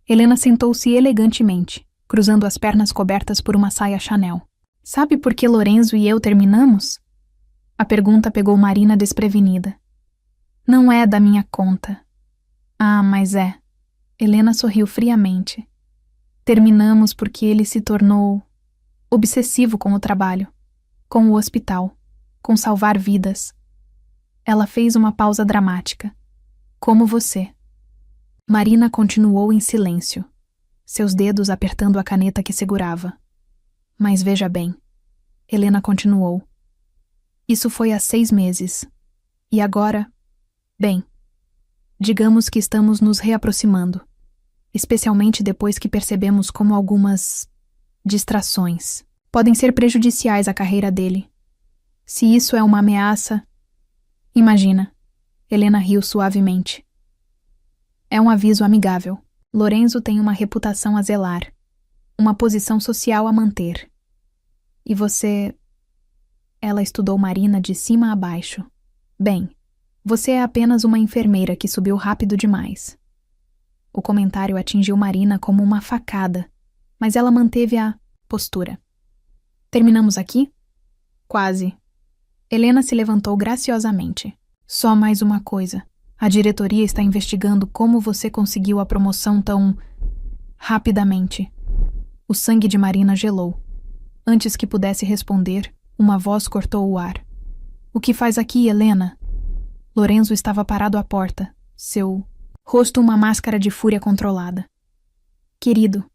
Helena sentou-se elegantemente, cruzando as pernas cobertas por uma saia Chanel. Sabe por que Lorenzo e eu terminamos? A pergunta pegou Marina desprevenida. Não é da minha conta. Ah, mas é. Helena sorriu friamente. Terminamos porque ele se tornou obsessivo com o trabalho, com o hospital, com salvar vidas. Ela fez uma pausa dramática. Como você. Marina continuou em silêncio, seus dedos apertando a caneta que segurava. Mas veja bem. Helena continuou. Isso foi há 6 meses. E agora, bem, digamos que estamos nos reaproximando. Especialmente depois que percebemos como algumas distrações podem ser prejudiciais à carreira dele. Se isso é uma ameaça... Imagina. Helena riu suavemente. É um aviso amigável. Lorenzo tem uma reputação a zelar, uma posição social a manter. E você... Ela estudou Marina de cima a baixo. Bem, Você é apenas uma enfermeira que subiu rápido demais. O comentário atingiu Marina como uma facada, mas ela manteve a postura. Terminamos aqui? Quase. Helena se levantou graciosamente. Só mais uma coisa. A diretoria está investigando como você conseguiu a promoção tão rapidamente. O sangue de Marina gelou. Antes que pudesse responder, uma voz cortou o ar. O que faz aqui, Helena? Lorenzo estava parado à porta, seu rosto uma máscara de fúria controlada. Querido.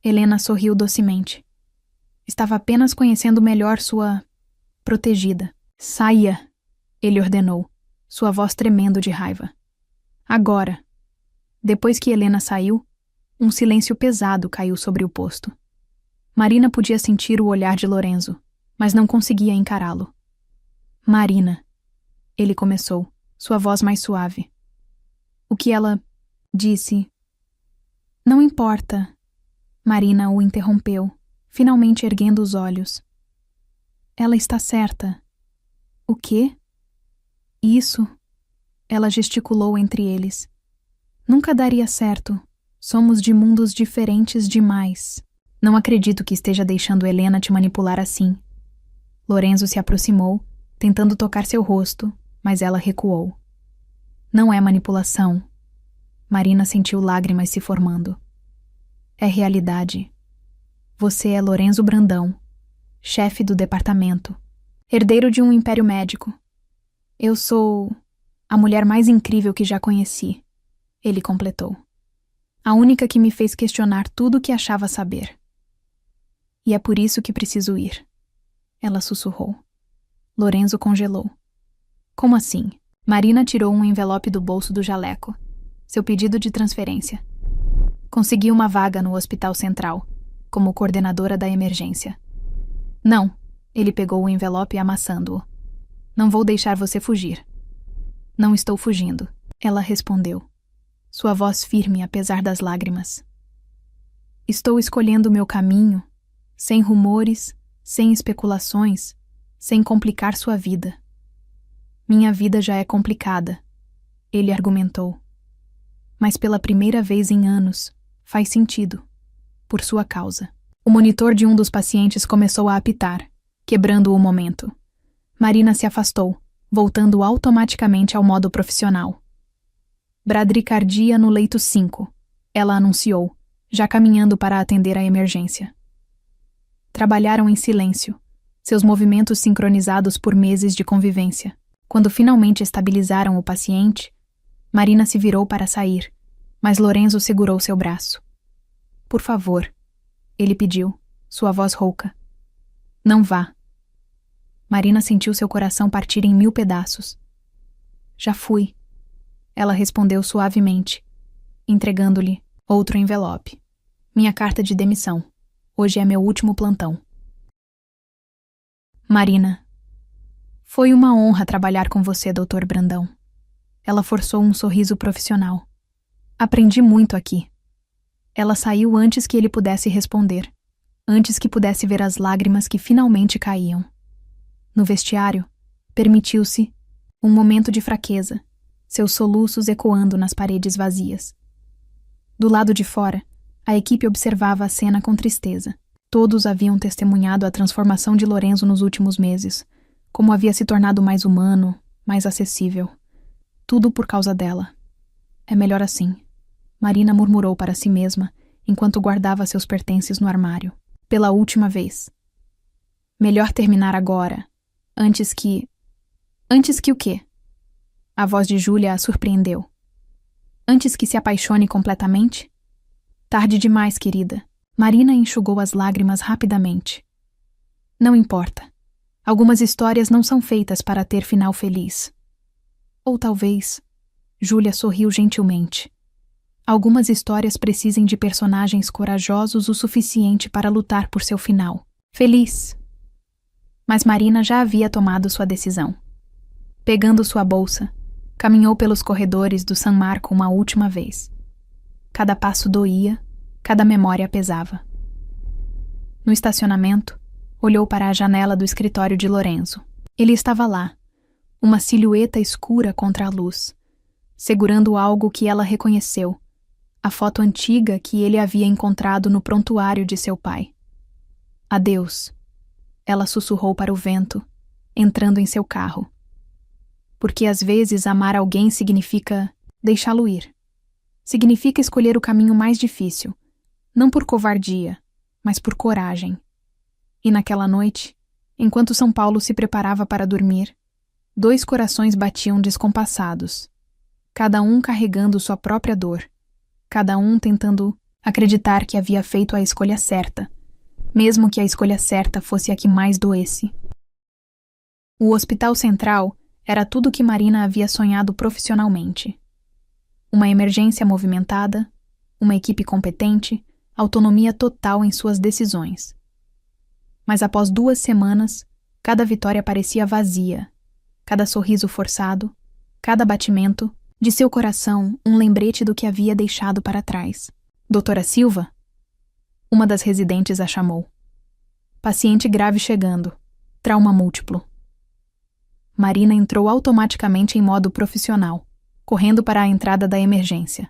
Helena sorriu docemente. Estava apenas conhecendo melhor sua protegida. Saia, ele ordenou, sua voz tremendo de raiva. Agora. Depois que Helena saiu, um silêncio pesado caiu sobre o posto. Marina podia sentir o olhar de Lorenzo, mas não conseguia encará-lo. Marina. Ele começou, sua voz mais suave. O que ela disse? Não importa. Marina o interrompeu, finalmente erguendo os olhos. Ela está certa. O quê? Isso. Ela gesticulou entre eles. Nunca daria certo. Somos de mundos diferentes demais. Não acredito que esteja deixando Helena te manipular assim. Lorenzo se aproximou, tentando tocar seu rosto, mas ela recuou. Não é manipulação. Marina sentiu lágrimas se formando. É realidade. Você é Lorenzo Brandão, chefe do departamento, herdeiro de um império médico. Eu sou a mulher mais incrível que já conheci, ele completou. A única que me fez questionar tudo o que achava saber. E é por isso que preciso ir. Ela sussurrou. Lorenzo congelou. Como assim? Marina tirou um envelope do bolso do jaleco. Seu pedido de transferência. Consegui uma vaga no Hospital Central, como coordenadora da emergência. Não, ele pegou o envelope amassando-o. Não vou deixar você fugir. Não estou fugindo, ela respondeu. Sua voz firme apesar das lágrimas. Estou escolhendo meu caminho, sem rumores, sem especulações, sem complicar sua vida. Minha vida já é complicada, ele argumentou. Mas pela primeira vez em anos, faz sentido, por sua causa. O monitor de um dos pacientes começou a apitar, quebrando o momento. Marina se afastou, voltando automaticamente ao modo profissional. Bradicardia no leito 5, ela anunciou, já caminhando para atender a emergência. Trabalharam em silêncio, seus movimentos sincronizados por meses de convivência. Quando finalmente estabilizaram o paciente, Marina se virou para sair, mas Lorenzo segurou seu braço. Por favor, ele pediu, sua voz rouca. Não vá. Marina sentiu seu coração partir em 1000 pedaços. Já fui. Ela respondeu suavemente, entregando-lhe outro envelope. Minha carta de demissão. Hoje é meu último plantão. Marina. Foi uma honra trabalhar com você, Dr. Brandão. Ela forçou um sorriso profissional. Aprendi muito aqui. Ela saiu antes que ele pudesse responder, antes que pudesse ver as lágrimas que finalmente caíam. No vestiário, permitiu-se um momento de fraqueza, seus soluços ecoando nas paredes vazias. Do lado de fora, a equipe observava a cena com tristeza. Todos haviam testemunhado a transformação de Lorenzo nos últimos meses, como havia se tornado mais humano, mais acessível. Tudo por causa dela. É melhor assim. Marina murmurou para si mesma, enquanto guardava seus pertences no armário. Pela última vez. Melhor terminar agora, antes que... Antes que o quê? A voz de Júlia a surpreendeu. Antes que se apaixone completamente? Tarde demais, querida. Marina enxugou as lágrimas rapidamente. Não importa. Algumas histórias não são feitas para ter final feliz. Ou talvez... Júlia sorriu gentilmente. Algumas histórias precisem de personagens corajosos o suficiente para lutar por seu final. Feliz. Mas Marina já havia tomado sua decisão. Pegando sua bolsa, caminhou pelos corredores do San Marco uma última vez. Cada passo doía, cada memória pesava. No estacionamento, olhou para a janela do escritório de Lorenzo. Ele estava lá, uma silhueta escura contra a luz, segurando algo que ela reconheceu, a foto antiga que ele havia encontrado no prontuário de seu pai. Adeus, ela sussurrou para o vento, entrando em seu carro. Porque às vezes amar alguém significa deixá-lo ir. Significa escolher o caminho mais difícil, não por covardia, mas por coragem. E naquela noite, enquanto São Paulo se preparava para dormir, 2 corações batiam descompassados, cada um carregando sua própria dor, cada um tentando acreditar que havia feito a escolha certa, mesmo que a escolha certa fosse a que mais doesse. O Hospital Central era tudo o que Marina havia sonhado profissionalmente. Uma emergência movimentada, uma equipe competente, autonomia total em suas decisões. Mas após 2 semanas, cada vitória parecia vazia, cada sorriso forçado, cada batimento, de seu coração um lembrete do que havia deixado para trás. Doutora Silva? Uma das residentes a chamou. Paciente grave chegando. Trauma múltiplo. Marina entrou automaticamente em modo profissional, correndo para a entrada da emergência.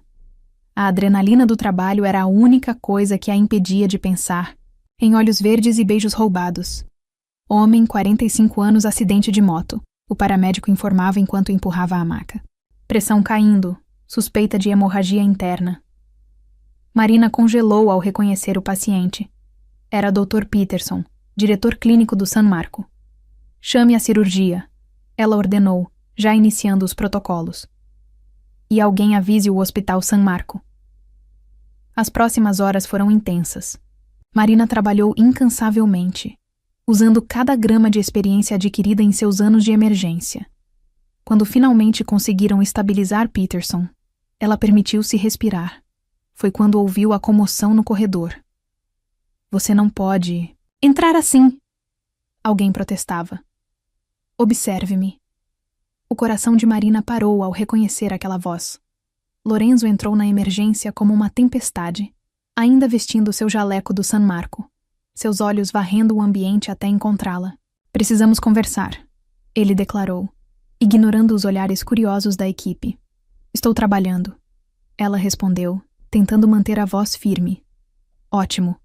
A adrenalina do trabalho era a única coisa que a impedia de pensar em olhos verdes e beijos roubados. Homem, 45 anos, acidente de moto, o paramédico informava enquanto empurrava a maca. Pressão caindo, suspeita de hemorragia interna. Marina congelou ao reconhecer o paciente. Era Dr. Peterson, diretor clínico do San Marco. Chame a cirurgia, ela ordenou, já iniciando os protocolos. E alguém avise o Hospital San Marco. As próximas horas foram intensas. Marina trabalhou incansavelmente, usando cada grama de experiência adquirida em seus anos de emergência. Quando finalmente conseguiram estabilizar Peterson, ela permitiu-se respirar. Foi quando ouviu a comoção no corredor. Você não pode entrar assim! Alguém protestava. Observe-me. O coração de Marina parou ao reconhecer aquela voz. Lorenzo entrou na emergência como uma tempestade, ainda vestindo seu jaleco do San Marco, seus olhos varrendo o ambiente até encontrá-la. Precisamos conversar, ele declarou, ignorando os olhares curiosos da equipe. Estou trabalhando. Ela respondeu, tentando manter a voz firme. Ótimo.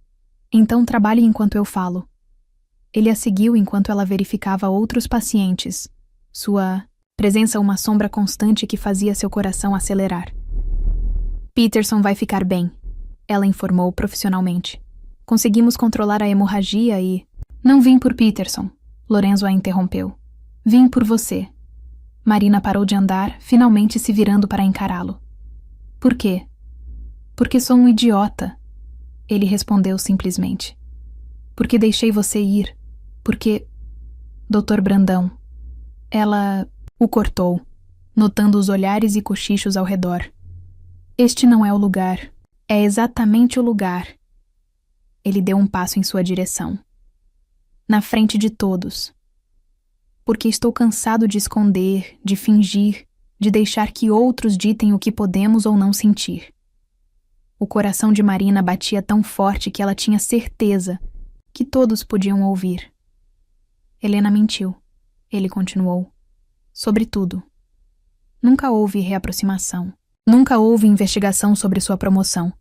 Então trabalhe enquanto eu falo. Ele a seguiu enquanto ela verificava outros pacientes. Sua presença uma sombra constante que fazia seu coração acelerar. Peterson vai ficar bem, ela informou profissionalmente. Conseguimos controlar a hemorragia e... Não vim por Peterson, Lorenzo a interrompeu. Vim por você. Marina parou de andar, finalmente se virando para encará-lo. Por quê? Porque sou um idiota. Ele respondeu simplesmente. Porque deixei você ir. Porque... Doutor Brandão. Ela o cortou, notando os olhares e cochichos ao redor. Este não é o lugar. É exatamente o lugar. Ele deu um passo em sua direção. Na frente de todos. Porque estou cansado de esconder, de fingir, de deixar que outros ditem o que podemos ou não sentir. O coração de Marina batia tão forte que ela tinha certeza que todos podiam ouvir. Helena mentiu, ele continuou. Sobretudo. Nunca houve reaproximação. Nunca houve investigação sobre sua promoção.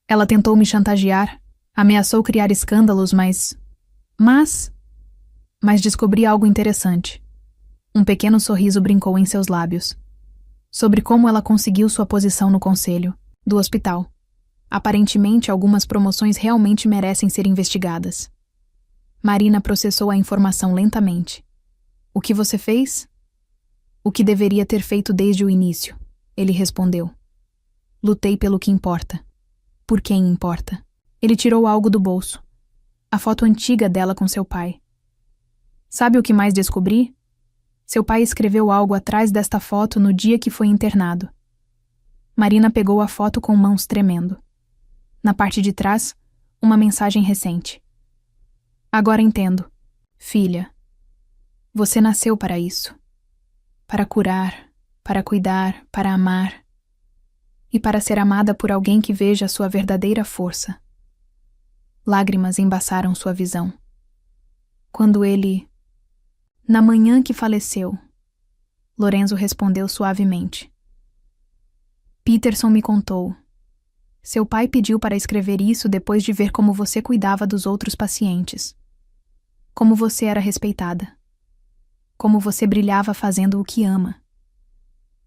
Ela tentou me chantagear, ameaçou criar escândalos, mas descobri algo interessante. Um pequeno sorriso brincou em seus lábios. Sobre como ela conseguiu sua posição no conselho do hospital. Aparentemente, algumas promoções realmente merecem ser investigadas. Marina processou a informação lentamente. O que você fez? O que deveria ter feito desde o início, ele respondeu. Lutei pelo que importa. Por quem importa? Ele tirou algo do bolso. A foto antiga dela com seu pai. Sabe o que mais descobri? Seu pai escreveu algo atrás desta foto no dia que foi internado. Marina pegou a foto com mãos tremendo. Na parte de trás, uma mensagem recente. Agora entendo. Filha, você nasceu para isso. Para curar, para cuidar, para amar. E para ser amada por alguém que veja a sua verdadeira força. Lágrimas embaçaram sua visão. Quando ele... Na manhã que faleceu, Lorenzo respondeu suavemente. Peterson me contou. Seu pai pediu para escrever isso depois de ver como você cuidava dos outros pacientes. Como você era respeitada. Como você brilhava fazendo o que ama.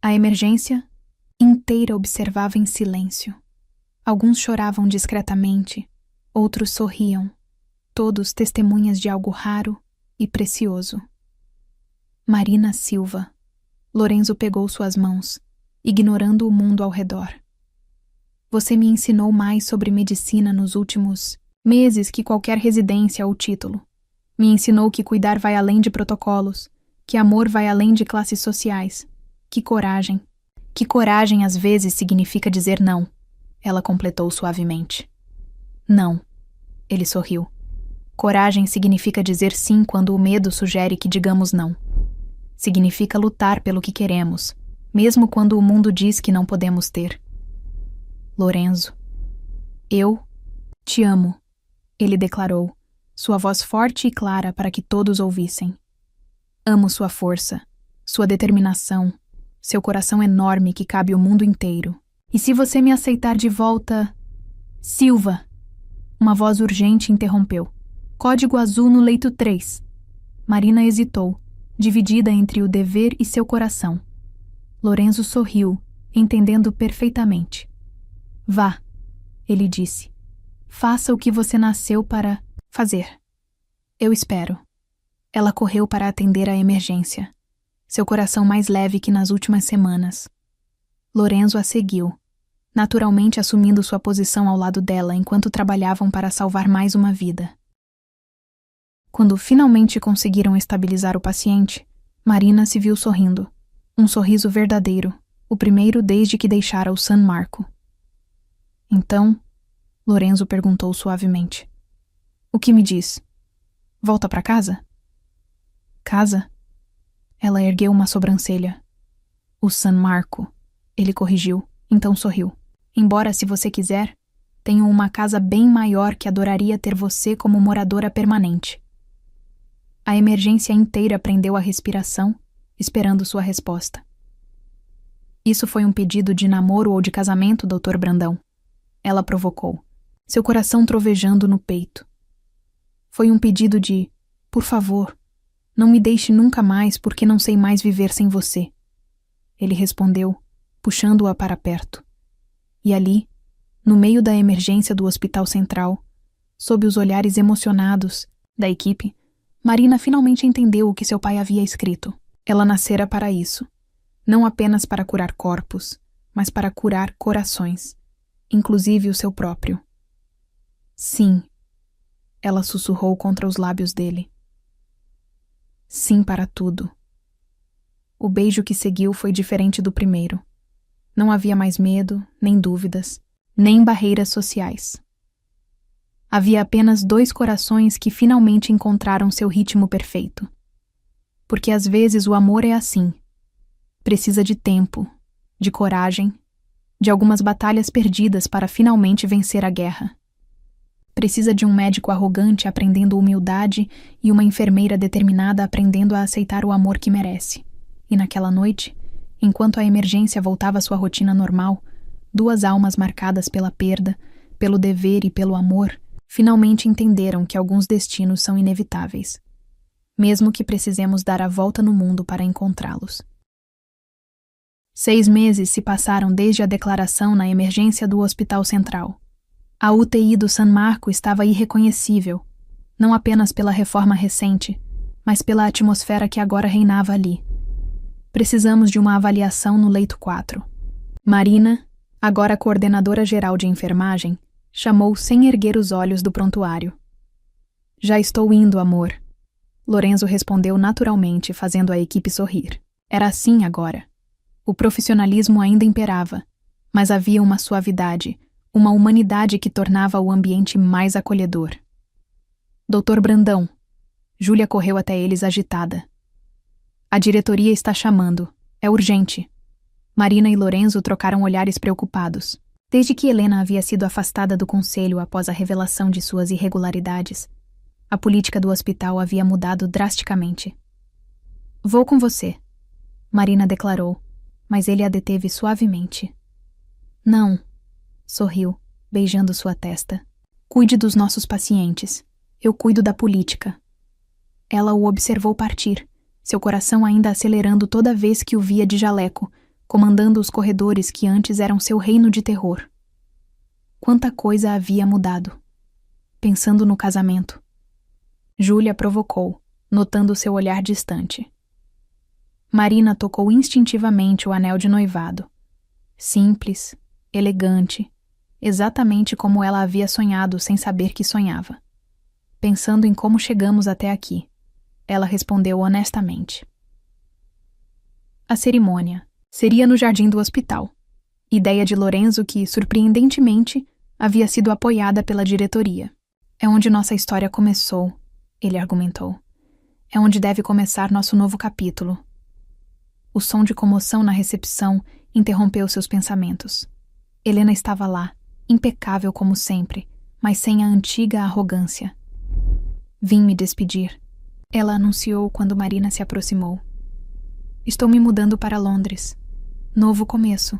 A emergência inteira observava em silêncio. Alguns choravam discretamente, outros sorriam, todos testemunhas de algo raro e precioso. Marina Silva. Lorenzo pegou suas mãos, ignorando o mundo ao redor. Você me ensinou mais sobre medicina nos últimos meses que qualquer residência ou título. Me ensinou que cuidar vai além de protocolos, que amor vai além de classes sociais. Que coragem. Que coragem às vezes significa dizer não, ela completou suavemente. Não. Ele sorriu. Coragem significa dizer sim quando o medo sugere que digamos não. Significa lutar pelo que queremos, mesmo quando o mundo diz que não podemos ter. Lorenzo. Eu te amo, ele declarou, sua voz forte e clara para que todos ouvissem. Amo sua força, sua determinação, seu coração enorme que cabe o mundo inteiro. E se você me aceitar de volta... Silva! Uma voz urgente interrompeu. Código azul no leito 3. Marina hesitou, dividida entre o dever e seu coração. Lorenzo sorriu, entendendo perfeitamente. Vá, ele disse. Faça o que você nasceu para fazer. Eu espero. Ela correu para atender a emergência, seu coração mais leve que nas últimas semanas. Lorenzo a seguiu, naturalmente assumindo sua posição ao lado dela enquanto trabalhavam para salvar mais uma vida. Quando finalmente conseguiram estabilizar o paciente, Marina se viu sorrindo. Um sorriso verdadeiro, o primeiro desde que deixara o San Marco. Então, Lorenzo perguntou suavemente. O que me diz? Volta para casa? Casa? Ela ergueu uma sobrancelha. O San Marco, ele corrigiu, então sorriu. Embora, se você quiser, tenho uma casa bem maior que adoraria ter você como moradora permanente. A emergência inteira prendeu a respiração, esperando sua resposta. Isso foi um pedido de namoro ou de casamento, Dr. Brandão? Ela provocou, seu coração trovejando no peito. Foi um pedido de, por favor, não me deixe nunca mais porque não sei mais viver sem você. Ele respondeu, puxando-a para perto. E ali, no meio da emergência do Hospital Central, sob os olhares emocionados da equipe, Marina finalmente entendeu o que seu pai havia escrito. Ela nascera para isso, não apenas para curar corpos, mas para curar corações, inclusive o seu próprio. Sim, ela sussurrou contra os lábios dele. Sim para tudo. O beijo que seguiu foi diferente do primeiro. Não havia mais medo, nem dúvidas, nem barreiras sociais. Havia apenas 2 corações que finalmente encontraram seu ritmo perfeito. Porque às vezes o amor é assim. Precisa de tempo, de coragem, de algumas batalhas perdidas para finalmente vencer a guerra. Precisa de um médico arrogante aprendendo humildade e uma enfermeira determinada aprendendo a aceitar o amor que merece. E naquela noite, enquanto a emergência voltava à sua rotina normal, 2 almas marcadas pela perda, pelo dever e pelo amor, finalmente entenderam que alguns destinos são inevitáveis, mesmo que precisemos dar a volta no mundo para encontrá-los. 6 meses se passaram desde a declaração na emergência do Hospital Central. A UTI do San Marco estava irreconhecível, não apenas pela reforma recente, mas pela atmosfera que agora reinava ali. Precisamos de uma avaliação no leito 4. Marina, agora coordenadora geral de enfermagem, chamou sem erguer os olhos do prontuário. Já estou indo, amor. Lorenzo respondeu naturalmente, fazendo a equipe sorrir. Era assim agora. O profissionalismo ainda imperava, mas havia uma suavidade, uma humanidade que tornava o ambiente mais acolhedor. Dr. Brandão. Júlia correu até eles agitada. A diretoria está chamando. É urgente. Marina e Lorenzo trocaram olhares preocupados. Desde que Helena havia sido afastada do conselho após a revelação de suas irregularidades, a política do hospital havia mudado drasticamente. Vou com você. Marina declarou, mas ele a deteve suavemente. Não, sorriu, beijando sua testa. Cuide dos nossos pacientes. Eu cuido da política. Ela o observou partir, seu coração ainda acelerando toda vez que o via de jaleco, comandando os corredores que antes eram seu reino de terror. Quanta coisa havia mudado. Pensando no casamento. Júlia provocou, notando seu olhar distante. Marina tocou instintivamente o anel de noivado. Simples, elegante, exatamente como ela havia sonhado sem saber que sonhava. Pensando em como chegamos até aqui, ela respondeu honestamente. A cerimônia seria no jardim do hospital. Ideia de Lorenzo que, surpreendentemente, havia sido apoiada pela diretoria. É onde nossa história começou, ele argumentou. É onde deve começar nosso novo capítulo. O som de comoção na recepção interrompeu seus pensamentos. Helena estava lá, impecável como sempre, mas sem a antiga arrogância. Vim me despedir, ela anunciou quando Marina se aproximou. Estou me mudando para Londres. Novo começo.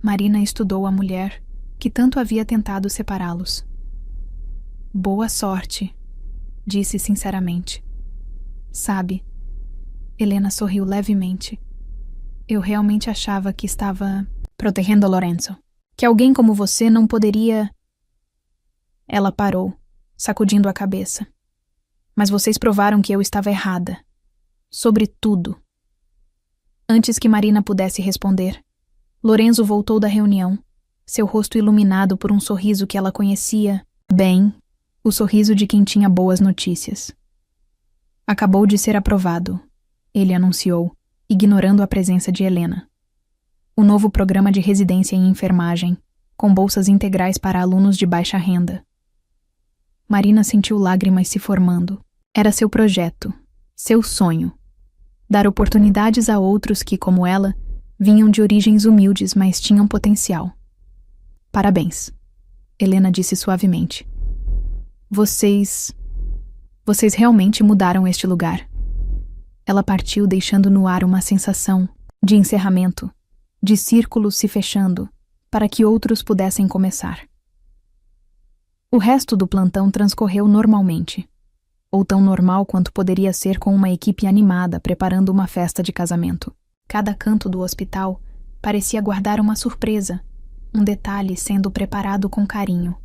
Marina estudou a mulher, que tanto havia tentado separá-los. Boa sorte, disse sinceramente. Sabe, Helena sorriu levemente. Eu realmente achava que estava protegendo Lorenzo. Que alguém como você não poderia... Ela parou, sacudindo a cabeça. Mas vocês provaram que eu estava errada. Sobre tudo. Antes que Marina pudesse responder, Lorenzo voltou da reunião, seu rosto iluminado por um sorriso que ela conhecia bem, o sorriso de quem tinha boas notícias. Acabou de ser aprovado, ele anunciou, ignorando a presença de Helena. O novo programa de residência em enfermagem, com bolsas integrais para alunos de baixa renda. Marina sentiu lágrimas se formando. Era seu projeto, seu sonho. Dar oportunidades a outros que, como ela, vinham de origens humildes, mas tinham potencial. Parabéns, Helena disse suavemente. Vocês realmente mudaram este lugar. Ela partiu deixando no ar uma sensação de encerramento, de círculos se fechando, para que outros pudessem começar. O resto do plantão transcorreu normalmente, ou tão normal quanto poderia ser com uma equipe animada preparando uma festa de casamento. Cada canto do hospital parecia guardar uma surpresa, um detalhe sendo preparado com carinho.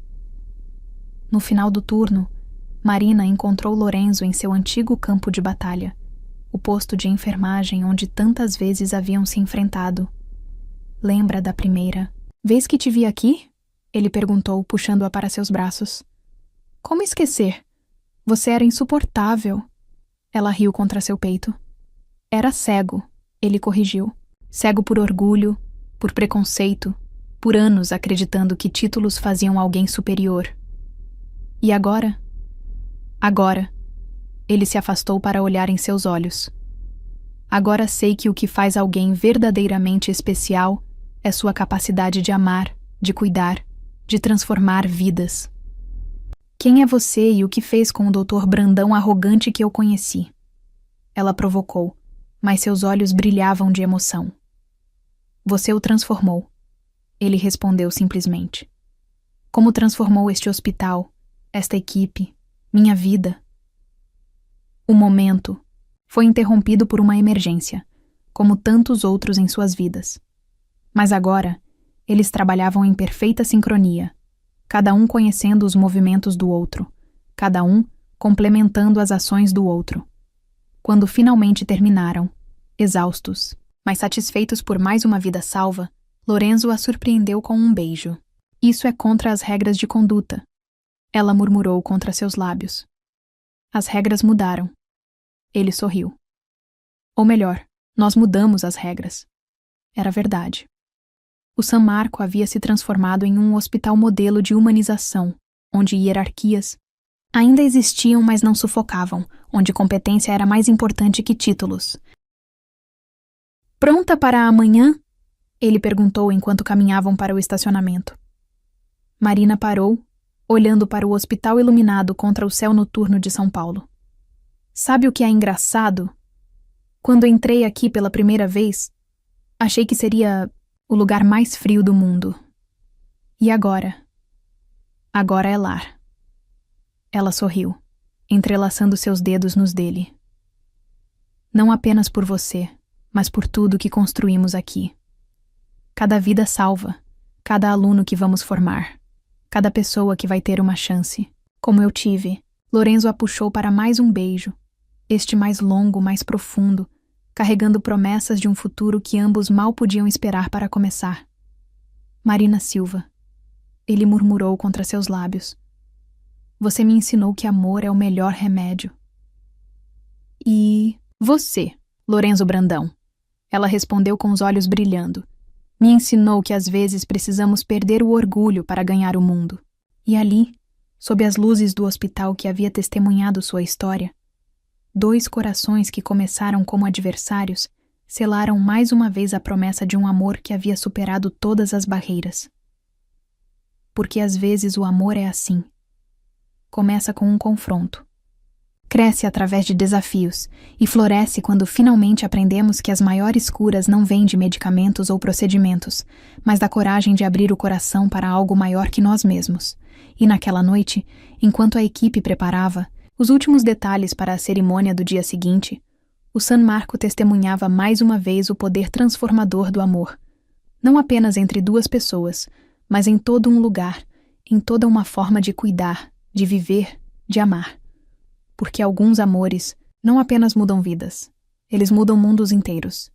No final do turno, Marina encontrou Lorenzo em seu antigo campo de batalha, o posto de enfermagem onde tantas vezes haviam se enfrentado. Lembra da primeira vez que te vi aqui? Ele perguntou, puxando-a para seus braços. Como esquecer? Você era insuportável. Ela riu contra seu peito. Era cego, ele corrigiu. Cego por orgulho, por preconceito, por anos acreditando que títulos faziam alguém superior. E agora? Agora. Ele se afastou para olhar em seus olhos. Agora sei que o que faz alguém verdadeiramente especial é sua capacidade de amar, de cuidar, de transformar vidas. Quem é você e o que fez com o Dr. Brandão arrogante que eu conheci? Ela provocou, mas seus olhos brilhavam de emoção. Você o transformou. Ele respondeu simplesmente. Como transformou este hospital, esta equipe, minha vida? O momento foi interrompido por uma emergência, como tantos outros em suas vidas. Mas agora, eles trabalhavam em perfeita sincronia, cada um conhecendo os movimentos do outro, cada um complementando as ações do outro. Quando finalmente terminaram, exaustos, mas satisfeitos por mais uma vida salva, Lorenzo a surpreendeu com um beijo. Isso é contra as regras de conduta. Ela murmurou contra seus lábios. As regras mudaram. Ele sorriu. Ou melhor, nós mudamos as regras. Era verdade. O San Marco havia se transformado em um hospital modelo de humanização, onde hierarquias ainda existiam, mas não sufocavam, onde competência era mais importante que títulos. Pronta para amanhã? Ele perguntou enquanto caminhavam para o estacionamento. Marina parou, olhando para o hospital iluminado contra o céu noturno de São Paulo. Sabe o que é engraçado? Quando entrei aqui pela primeira vez, achei que seria o lugar mais frio do mundo. E agora? Agora é lar. Ela sorriu, entrelaçando seus dedos nos dele. Não apenas por você, mas por tudo que construímos aqui. Cada vida salva, cada aluno que vamos formar, cada pessoa que vai ter uma chance. Como eu tive, Lorenzo a puxou para mais um beijo, este mais longo, mais profundo, carregando promessas de um futuro que ambos mal podiam esperar para começar. Marina Silva. Ele murmurou contra seus lábios. Você me ensinou que amor é o melhor remédio. E você, Lorenzo Brandão? Ela respondeu com os olhos brilhando. Me ensinou que às vezes precisamos perder o orgulho para ganhar o mundo. E ali, sob as luzes do hospital que havia testemunhado sua história, dois corações que começaram como adversários selaram mais uma vez a promessa de um amor que havia superado todas as barreiras. Porque às vezes o amor é assim. Começa com um confronto. Cresce através de desafios e floresce quando finalmente aprendemos que as maiores curas não vêm de medicamentos ou procedimentos, mas da coragem de abrir o coração para algo maior que nós mesmos. E naquela noite, enquanto a equipe preparava os últimos detalhes para a cerimônia do dia seguinte, o San Marco testemunhava mais uma vez o poder transformador do amor, não apenas entre duas pessoas, mas em todo um lugar, em toda uma forma de cuidar, de viver, de amar. Porque alguns amores não apenas mudam vidas, eles mudam mundos inteiros.